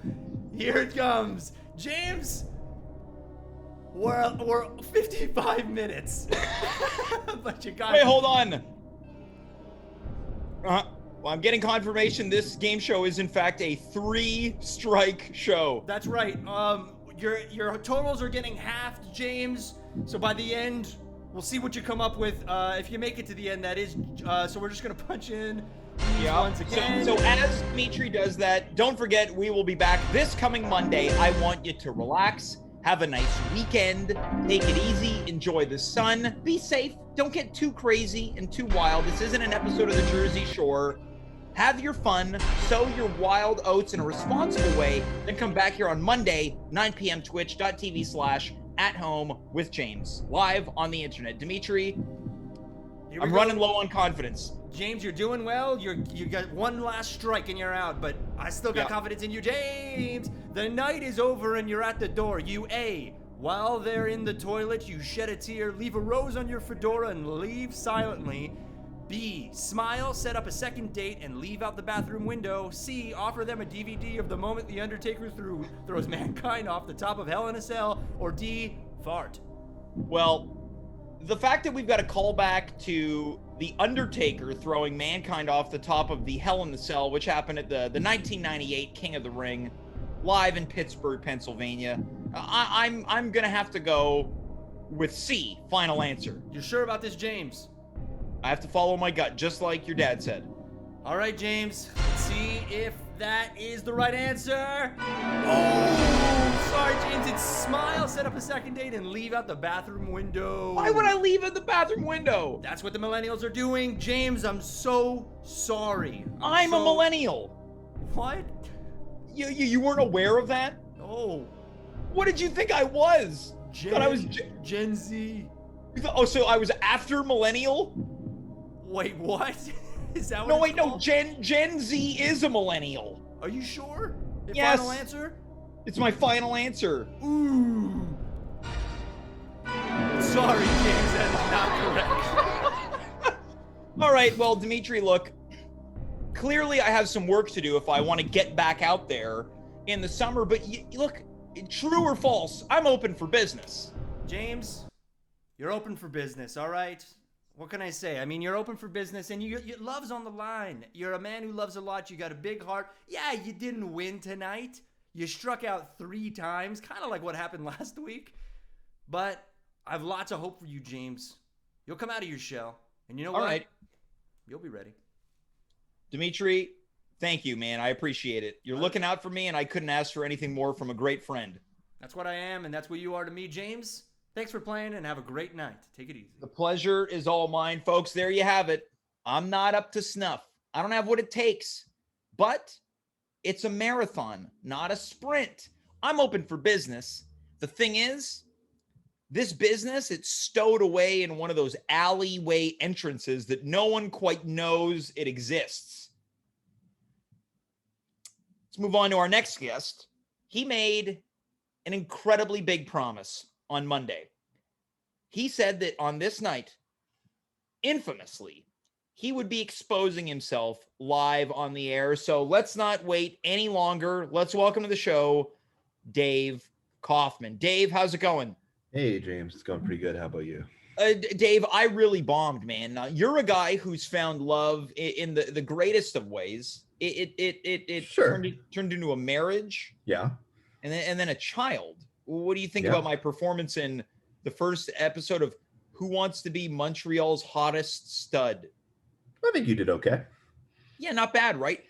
Here it comes. James, we're 55 minutes. But you got Wait, hold on. Well, I'm getting confirmation this game show is in fact a 3-strike show. That's right. Your totals are getting halved, James. So by the end, we'll see what you come up with. If you make it to the end, that is. So we're just gonna punch in these ones again. So as Dimitri does that, don't forget we will be back this coming Monday. I want you to relax, have a nice weekend, take it easy, enjoy the sun, be safe, don't get too crazy and too wild. This isn't an episode of the Jersey Shore. Have your fun, sow your wild oats in a responsible way, then come back here on Monday, 9 p.m. twitch.tv/@home with James, live on the internet. Dimitri, I'm running low on confidence. James, you're doing well. You got one last strike and you're out, but I still got confidence in you, James. The night is over and you're at the door. You A, while they're in the toilet, you shed a tear, leave a rose on your fedora and leave silently. B, smile, set up a second date, and leave out the bathroom window. C, offer them a DVD of the moment The Undertaker throws mankind off the top of Hell in a Cell. Or D, fart. Well, the fact that we've got a callback to The Undertaker throwing mankind off the top of the Hell in the Cell, which happened at the 1998 King of the Ring, live in Pittsburgh, Pennsylvania, I'm gonna have to go with C, final answer. You're sure about this, James? I have to follow my gut, just like your dad said. All right, James. Let's see if that is the right answer. Oh, sorry, James. It's smile, set up a second date, and leave out the bathroom window. Why would I leave at the bathroom window? That's what the millennials are doing. James, I'm so sorry. I'm a millennial. What? You weren't aware of that? No. What did you think I was? Thought I was Gen Z. Oh, so I was after millennial? Wait, what? Is that what No, it's wait, called? no. Gen Z is a millennial. Are you sure? Your Yes. final answer? It's my final answer. Ooh. Sorry, James, that is not correct. All right, well, Dimitri, look. Clearly, I have some work to do if I want to get back out there in the summer. But look, true or false, I'm open for business. James, you're open for business, all right? What can I say? I mean, you're open for business, and your love's on the line. You're a man who loves a lot. You got a big heart. Yeah, you didn't win tonight. You struck out 3 times, kind of like what happened last week. But I have lots of hope for you, James. You'll come out of your shell, and you know what? All right. You'll be ready. Dimitri, thank you, man. I appreciate it. You're looking out for me, and I couldn't ask for anything more from a great friend. That's what I am, and that's what you are to me, James. Thanks for playing, and have a great night. Take it easy. The pleasure is all mine, folks. There you have it. I'm not up to snuff. I don't have what it takes, but it's a marathon, not a sprint. I'm open for business. The thing is, this business, it's stowed away in one of those alleyway entrances that no one quite knows it exists. Let's move on to our next guest. He made an incredibly big promise on Monday. He said that on this night, infamously, he would be exposing himself live on the air. So let's not wait any longer. Let's welcome to the show, Dave Kaufman. Dave, how's it going? Hey, James. It's going pretty good. How about you? Dave, I really bombed, man. You're a guy who's found love in the greatest of ways. It Sure. turned into a marriage. Yeah. And then a child. What do you think about my performance in the first episode of Who Wants to Be Montreal's Hottest Stud? I think you did okay. Yeah, not bad, right?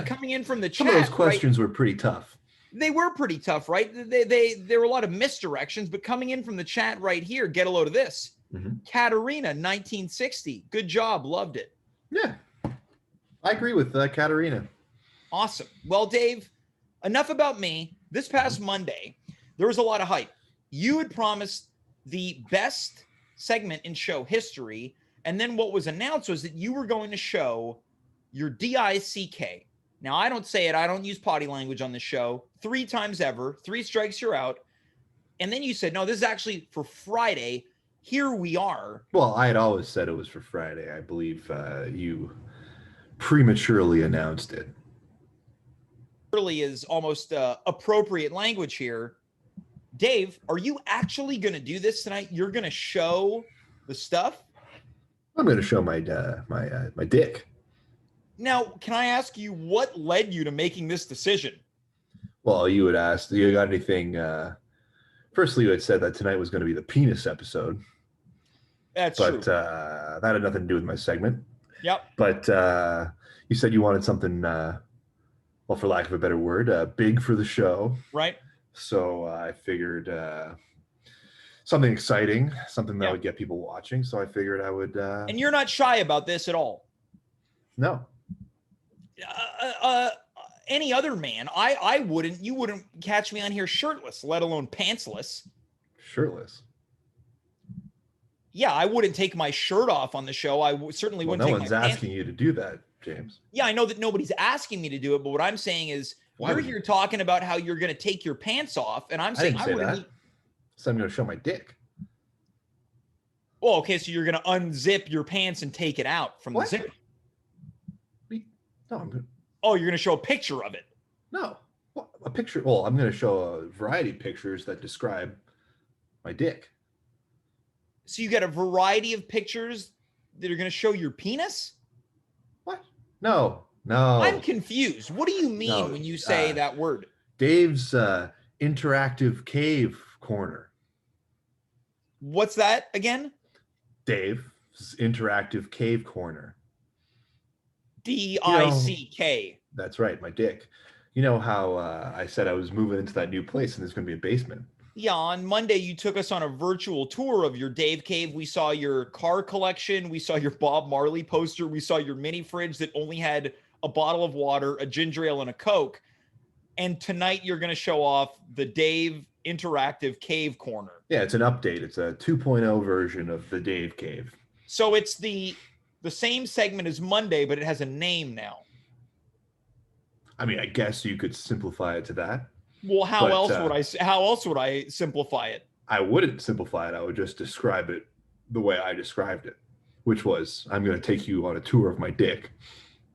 Coming in from the chat. Some of those questions were pretty tough. They were pretty tough, right? There were a lot of misdirections, but coming in from the chat right here, get a load of this. Katarina, 1960. Good job. Loved it. Yeah. I agree with Katarina. Awesome. Well, Dave, enough about me. This past Monday, there was a lot of hype. You had promised the best segment in show history, and then what was announced was that you were going to show your DICK. Now, I don't say it. I don't use potty language on the show. 3 times ever. 3 strikes, you're out. And then you said, no, this is actually for Friday. Here we are. Well, I had always said it was for Friday. I believe you prematurely announced it. Really is almost appropriate language here. Dave, are you actually going to do this tonight? You're going to show the stuff? I'm going to show my my dick. Now, can I ask you what led you to making this decision? Well, you had asked, you got anything? Firstly, you had said that tonight was going to be the penis episode. That's true. But that had nothing to do with my segment. Yep. But you said you wanted something, well, for lack of a better word, big for the show. Right. So I figured something exciting, something that would get people watching. So I figured I would. And you're not shy about this at all. No. Any other man, I wouldn't. You wouldn't catch me on here shirtless, let alone pantsless. Shirtless. Yeah, I wouldn't take my shirt off on the show. I certainly wouldn't. No take one's my asking you to do that, James. Yeah, I know that nobody's asking me to do it, but what I'm saying is, you're here talking about how you're going to take your pants off, and I'm saying I wouldn't. That. So I'm going to show my dick. Well, okay, so you're going to unzip your pants and take it out from the zip. No, Oh, you're going to show a picture of it. No, a picture. Well, I'm going to show a variety of pictures that describe my dick. So you got a variety of pictures that are going to show your penis? What? No. I'm confused. What do you mean when you say that word? Dave's interactive cave corner. What's that again? Dave's interactive cave corner. DICK. That's right, my dick. You know how I said I was moving into that new place and there's going to be a basement? Yeah, on Monday, you took us on a virtual tour of your Dave Cave. We saw your car collection. We saw your Bob Marley poster. We saw your mini fridge that only had a bottle of water, a ginger ale, and a Coke. And tonight, you're going to show off the Dave Interactive Cave Corner. Yeah, it's an update. It's a 2.0 version of the Dave Cave. So it's the same segment as Monday, but it has a name now. I mean, I guess you could simplify it to that. Well, how else would I simplify it? I wouldn't simplify it. I would just describe it the way I described it, which was, I'm going to take you on a tour of my dick.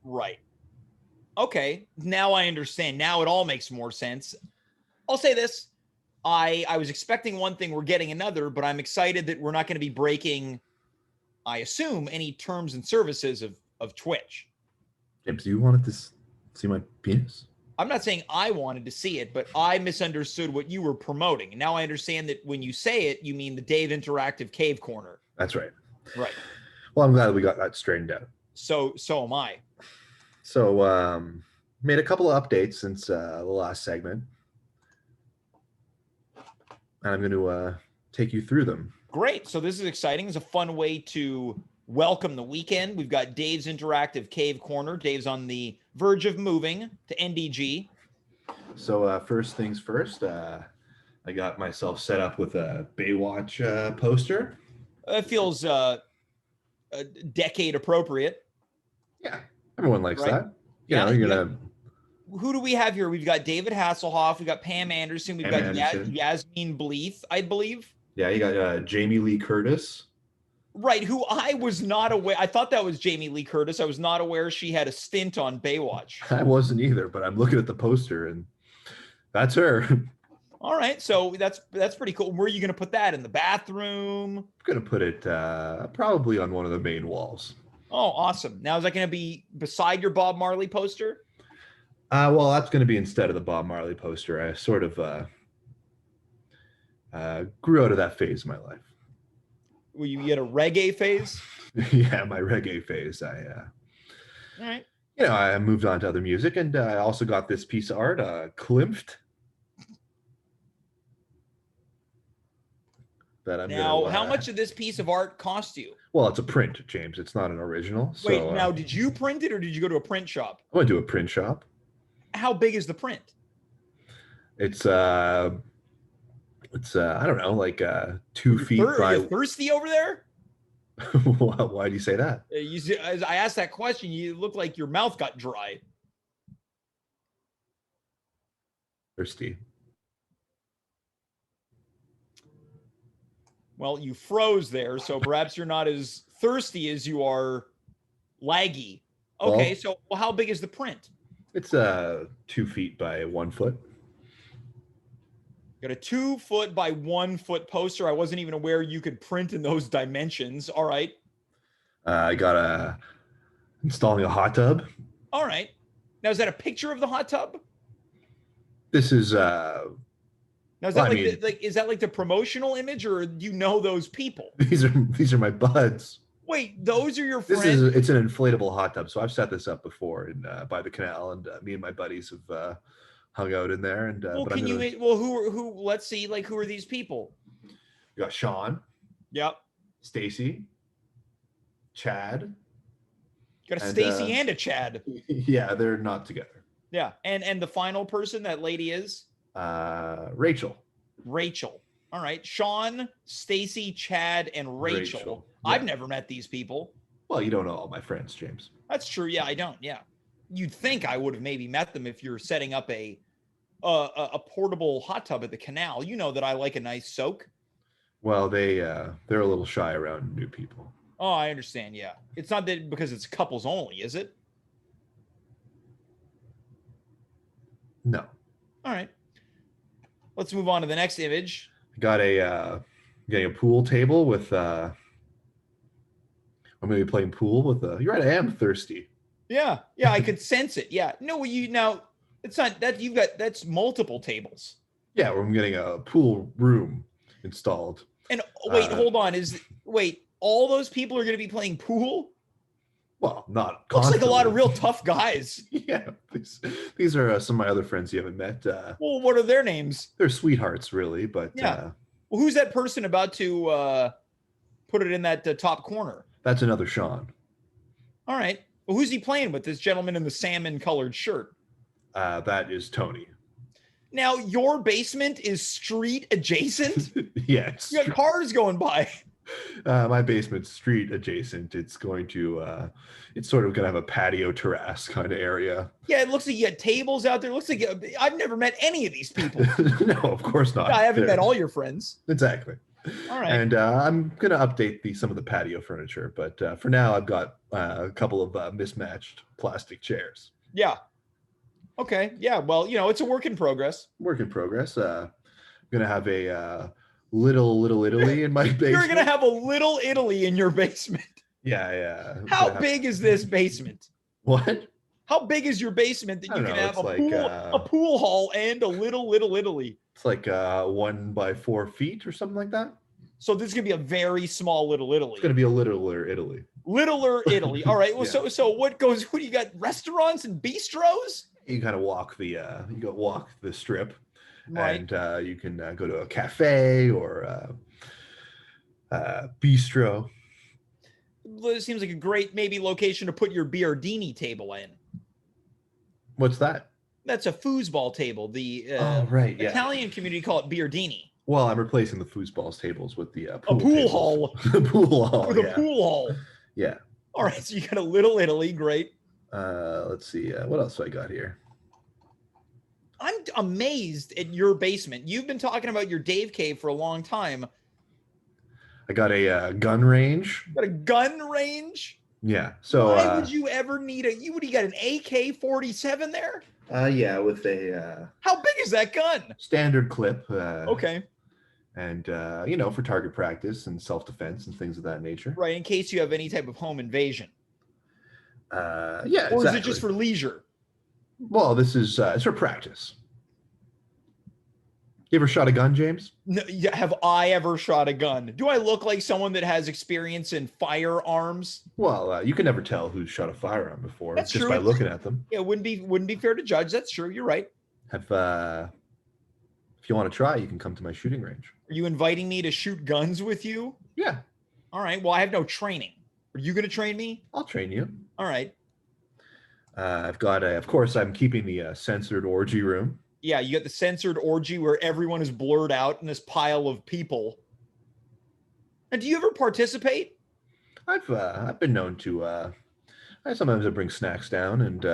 Right. Okay. Now I understand. Now it all makes more sense. I'll say this. I was expecting one thing, we're getting another, but I'm excited that we're not going to be breaking, I assume, any terms and services of Twitch. James, you wanted to see my penis? I'm not saying I wanted to see it, but I misunderstood what you were promoting. And now I understand that when you say it, you mean the Dave Interactive Cave Corner. That's right. Right. Well, I'm glad we got that straightened out. So am I. So made a couple of updates since the last segment. And I'm going to take you through them. Great. So this is exciting. It's a fun way to welcome the weekend. We've got Dave's Interactive Cave Corner. Dave's on the verge of moving to NDG. So first things first, I got myself set up with a Baywatch poster. It feels decade appropriate. Yeah, everyone likes right? that. You know, you're going to... Who do we have here? We've got David Hasselhoff. We've got Pam Anderson. We've got Yasmin Bleeth, I believe. Yeah, you got Jamie Lee Curtis. Right, who I was not aware. I thought that was Jamie Lee Curtis. I was not aware she had a stint on Baywatch. I wasn't either, but I'm looking at the poster and that's her. All right, so that's pretty cool. Where are you going to put that? In the bathroom? I'm going to put it probably on one of the main walls. Oh, awesome. Now, is that going to be beside your Bob Marley poster? Well, that's going to be instead of the Bob Marley poster. I sort of grew out of that phase of my life. Well, you had a reggae phase? Yeah, my reggae phase. All right. You know, I moved on to other music, and I also got this piece of art, Klimt that I'm Now, gonna, how much did this piece of art cost you? Well, it's a print, James. It's not an original. So, Wait, now did you print it or did you go to a print shop? I went to a print shop. How big is the print? It's I don't know, like 2 feet Are by. you thirsty over there? Why do you say that? As I asked that question, you look like your mouth got dry. Thirsty. Well, you froze there, so perhaps you're not as thirsty as you are laggy. Okay, Well, so how big is the print? It's 2 feet by 1 foot. Got a 2 foot by 1 foot poster. I wasn't even aware you could print in those dimensions. All right. I got installing a hot tub. All right. Now, is that a picture of the hot tub? This is Now, is that well, is that like the promotional image, or do you know those people? these are my buds. Wait, those are your friends? It's an inflatable hot tub. So I've set this up before by the canal, and me and my buddies have hung out in there. And Well, but who? Let's see. Like, who are these people? you got Sean, Yep. Stacy, Chad. Got a And, Stacy and a Chad. Yeah, they're not together. Yeah, and the final person, that lady is Rachel. Rachel. All right, Sean, Stacy, Chad, and Rachel. Yeah. I've never met these people. Well, you don't know all my friends, James. That's true. Yeah, I don't. Yeah, you'd think I would have maybe met them if you're setting up a portable hot tub at the canal. You know that I like a nice soak. Well, they're a little shy around new people. Oh, I understand. Yeah, it's not that because it's couples only, is it? No. All right. Let's move on to the next image. I got getting a pool table with I'm gonna be playing pool with you're right, I am thirsty. Yeah, I could sense it. Yeah. No, it's not that that's multiple tables. Yeah, I'm getting a pool room installed. And wait, hold on. All those people are going to be playing pool? Well, not Looks like a lot of constantly. real tough guys. Yeah, these are some of my other friends you haven't met. Well, what are their names? They're sweethearts, really, but Yeah. Well, who's that person about to put it in that top corner? that's another Sean. All right. Well, who's he playing with? This gentleman in the salmon-colored shirt. That is Tony. Now, your basement is street adjacent? Yes. You got cars going by. My basement's street adjacent. It's going to it's sort of gonna have a patio terrace kind of area. Yeah, it looks like you got tables out there. It looks like I've never met any of these people. No, of course not. I haven't met all your friends. Exactly. All right. And I'm gonna update some of the patio furniture, but for now I've got a couple of mismatched plastic chairs. Yeah. Okay. Yeah. Well, it's a work in progress. Work in progress. I'm gonna have a little Italy in my basement. You're gonna have a little Italy in your basement. Yeah. How big is this basement? What? How big is your basement that I you don't can know, have it's a pool hall and a little Italy? It's like 1 by 4 feet or something like that. So this is gonna be a very small little Italy. It's gonna be a littler Italy. Littler Italy. All right. Well, Yeah. so what do you got? Restaurants and bistros? You kind of walk the strip, Right. and you can go to a cafe or bistro. It seems like a great maybe location to put your Biardini table in. What's that? That's a foosball table. The Oh, right, yeah. Italian community call it Biardini. Well, I'm replacing the foosballs tables with the pool A pool tables. hall. The pool hall. With a Yeah. pool hall. Yeah. All right, so you got a little Italy, great. Let's see. What else do I got here? I'm amazed at your basement. You've been talking about your Dave cave for a long time. I got a gun range. You got a gun range? Yeah. So why would you ever need you got an AK-47 there? yeah, with a How big is that gun? standard clip. Okay. And for target practice and self-defense and things of that nature. Right, in case you have any type of home invasion. Yeah. Or exactly. is it just for leisure? Well, this is it's for practice. You ever shot a gun, James? No, have I ever shot a gun? Do I look like someone that has experience in firearms? Well, you can never tell who's shot a firearm before That's just true. by looking at them. Yeah, it wouldn't be fair to judge. That's true. You're right. Have If you want to try, you can come to my shooting range. Are you inviting me to shoot guns with you? Yeah. All right. Well, I have no training. Are you going to train me? I'll train you. All right. I've got of course, I'm keeping the censored orgy room. Yeah, you got the censored orgy where everyone is blurred out in this pile of people. And do you ever participate? I've been known to. I bring snacks down and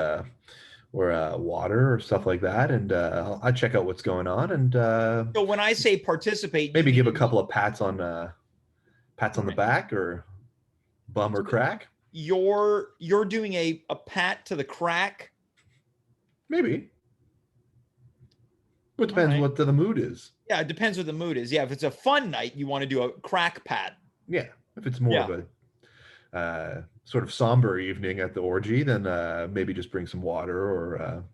or water or stuff like that, and I check out what's going on. And So when I say participate, maybe you give a mean- couple of pats on the back or bum or crack. You're doing a pat to the crack. Maybe. It depends right. what the mood is. Yeah, it depends what the mood is. Yeah, if it's a fun night, you want to do a crack pat. Yeah. If it's more of a sort of somber evening at the orgy, then maybe just bring some water or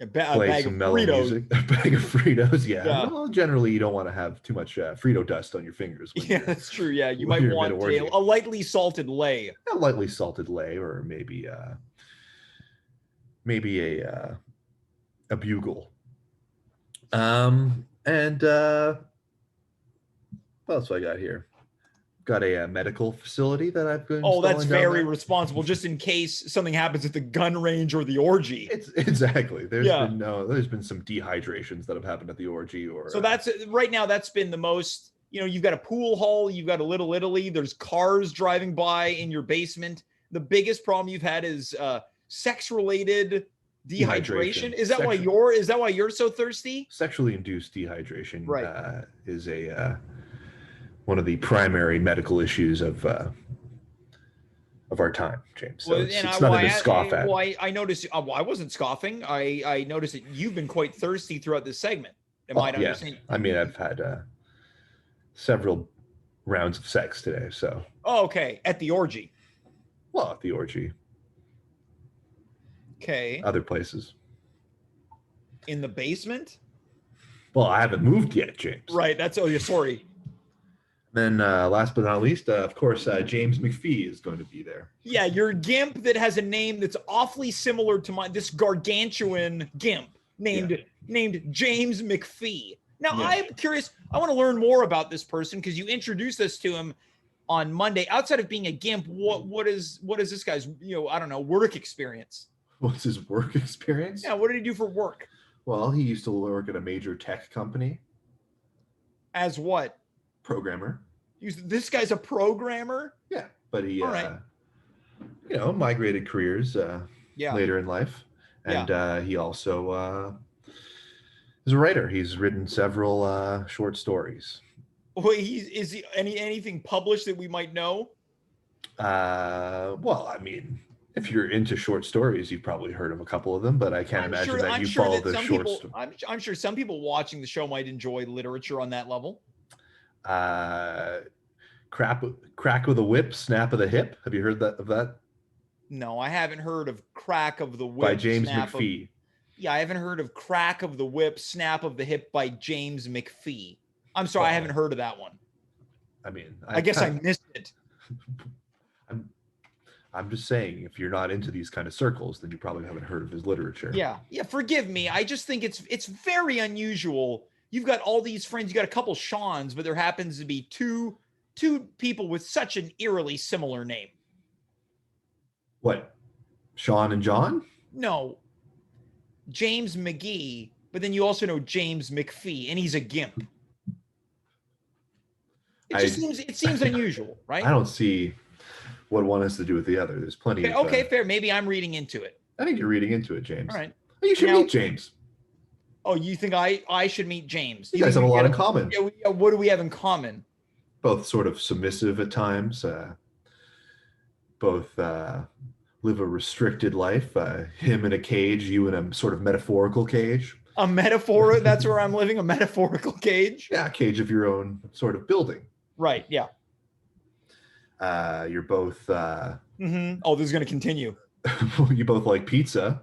A play bag some of mellow Fritos. music. A bag of Fritos, yeah. Yeah. Well, generally, you don't want to have too much Frito dust on your fingers. When Yeah, you're that's true. Yeah, you when might you're want mid-orgy. a lightly salted lay. A lightly salted lay, or maybe a bugle. And what else do I got here? Got a medical facility that I've been. Oh, that's installing down very there. responsible, just in case something happens at the gun range or the orgy. It's exactly. There's Yeah. there's been some dehydrations that have happened at the orgy, or So that's right now. That's been the most. You've got a pool hall. You've got a Little Italy. There's cars driving by in your basement. The biggest problem you've had is sex-related dehydration. Is that why you're so thirsty? sexually induced dehydration. Right. Is a one of the primary medical issues of our time, James. So it's nothing to scoff at. Well, I noticed. I wasn't scoffing. I noticed that you've been quite thirsty throughout this segment. Am I understanding? I mean, I've had several rounds of sex today. So. Oh, okay. At the orgy. Well, at the orgy. Okay. Other places. In the basement? Well, I haven't moved yet, James. Right. Yeah, sorry. Then last but not least, of course, James McPhee is going to be there. Yeah, your gimp that has a name that's awfully similar to mine, this gargantuan gimp named James McPhee. Now, Yeah. I'm curious. I want to learn more about this person because you introduced us to him on Monday. Outside of being a gimp, what is this guy's, I don't know, work experience? What's his work experience? Yeah, what did he do for work? Well, he used to work at a major tech company. As what? Programmer. This guy's a programmer? Yeah, but he, All right. migrated careers Yeah. later in life, and he also is a writer. He's written several short stories. Wait, is he anything published that we might know? Well, I mean, if you're into short stories, you've probably heard of a couple of them, but I can't imagine that you follow the short story. I'm sure some people watching the show might enjoy literature on that level. Crack with a whip, snap of the hip. Have you heard of that? No, I haven't heard of Crack of the Whip By James Snap McPhee. I haven't heard of Crack of the Whip, Snap of the Hip by James McPhee. I'm sorry, I haven't heard of that one. I mean, I guess I missed it. I'm just saying, if you're not into these kind of circles, then you probably haven't heard of his literature. Yeah. Forgive me. I just think it's very unusual. You've got all these friends. You got a couple Seans, but there happens to be two people with such an eerily similar name. What? Sean and John? No, James McGee. But then you also know James McPhee, and he's a gimp. It seems unusual, right? I don't see what one has to do with the other. There's plenty of... Okay, fair. Maybe I'm reading into it. I think you're reading into it, James. All right. You should meet James. Oh, you think I should meet James? You guys have a lot in common. Yeah, what do we have in common? Both sort of submissive at times. Both live a restricted life. Him in a cage, you in a sort of metaphorical cage. A metaphor? That's where I'm living, a metaphorical cage? Yeah, a cage of your own sort of building. Right, yeah. You're both... Oh, this is going to continue. You both like pizza.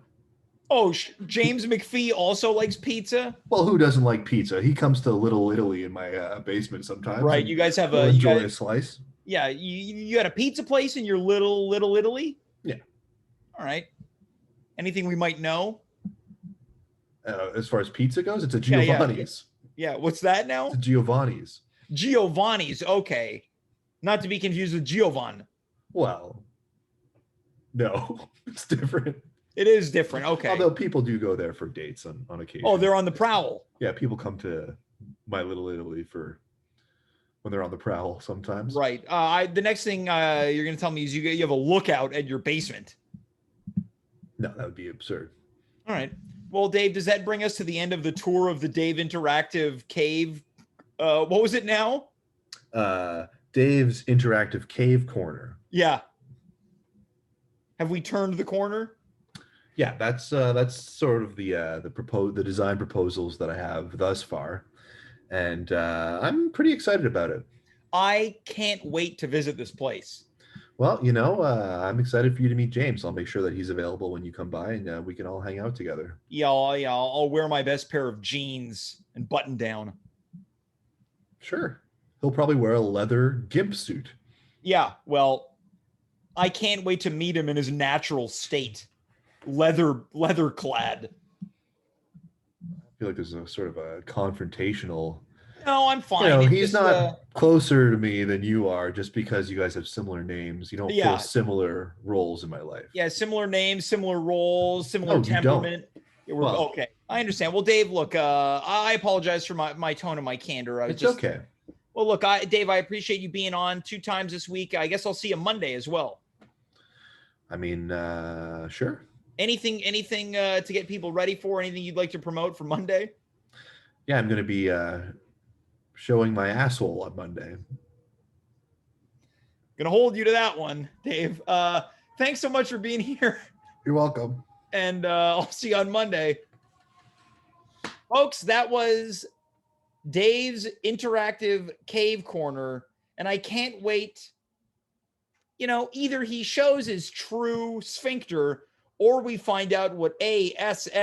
Oh, James McPhee also likes pizza? Well, who doesn't like pizza? He comes to Little Italy in my basement sometimes. Right, you guys have enjoy a slice. Yeah, you got a pizza place in your Little Italy? Yeah. All right. Anything we might know? As far as pizza goes, it's a Yeah, yeah. Giovanni's. Yeah, what's that now? It's a Giovanni's. Giovanni's. Okay, not to be confused with Giovan. Well, no, it's different. It is different. Okay. Although people do go there for dates on occasion. Oh, they're on the prowl. Yeah, people come to My Little Italy for when they're on the prowl sometimes. Right. The next thing you're going to tell me is you have a lookout at your basement. No, that would be absurd. All right. Well, Dave, does that bring us to the end of the tour of the Dave Interactive Cave? What was it now? Dave's Interactive Cave Corner. Yeah. Have we turned the corner? Yeah, that's sort of the design proposals that I have thus far, and I'm pretty excited about it. I can't wait to visit this place. Well, I'm excited for you to meet James. I'll make sure that he's available when you come by, and we can all hang out together. Yeah, I'll wear my best pair of jeans and button down. Sure. He'll probably wear a leather gimp suit. Yeah, well, I can't wait to meet him in his natural state. Leather clad. I feel like there's a sort of a confrontational. No, I'm fine. He's not closer to me than you are just because you guys have similar names. You don't fill similar roles in my life. Yeah, similar names, similar roles, similar temperament. Yeah, okay, I understand. Well, Dave, look, I apologize for my tone and my candor. It's okay. Well, look, Dave, I appreciate you being on 2 times this week. I guess I'll see you Monday as well. I mean, sure. Anything to get people ready for? Anything you'd like to promote for Monday? Yeah, I'm going to be showing my asshole on Monday. Gonna hold you to that one, Dave. Thanks so much for being here. You're welcome. And I'll see you on Monday. Folks, that was Dave's Interactive Cave Corner. And I can't wait. Either he shows his true sphincter or we find out what ASSHOLE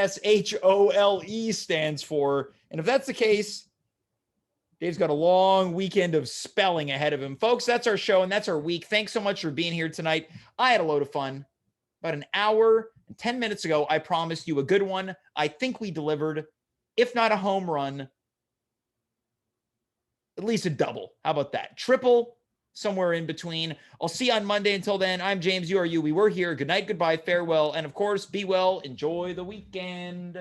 stands for. And if that's the case, Dave's got a long weekend of spelling ahead of him. Folks, that's our show and that's our week. Thanks so much for being here tonight. I had a load of fun. About an hour and 10 minutes ago, I promised you a good one. I think we delivered, if not a home run, at least a double. How about that? Triple, somewhere in between. I'll see you on Monday. Until then, I'm James. You are you. We were here. Good night, goodbye, farewell. And of course, be well. Enjoy the weekend.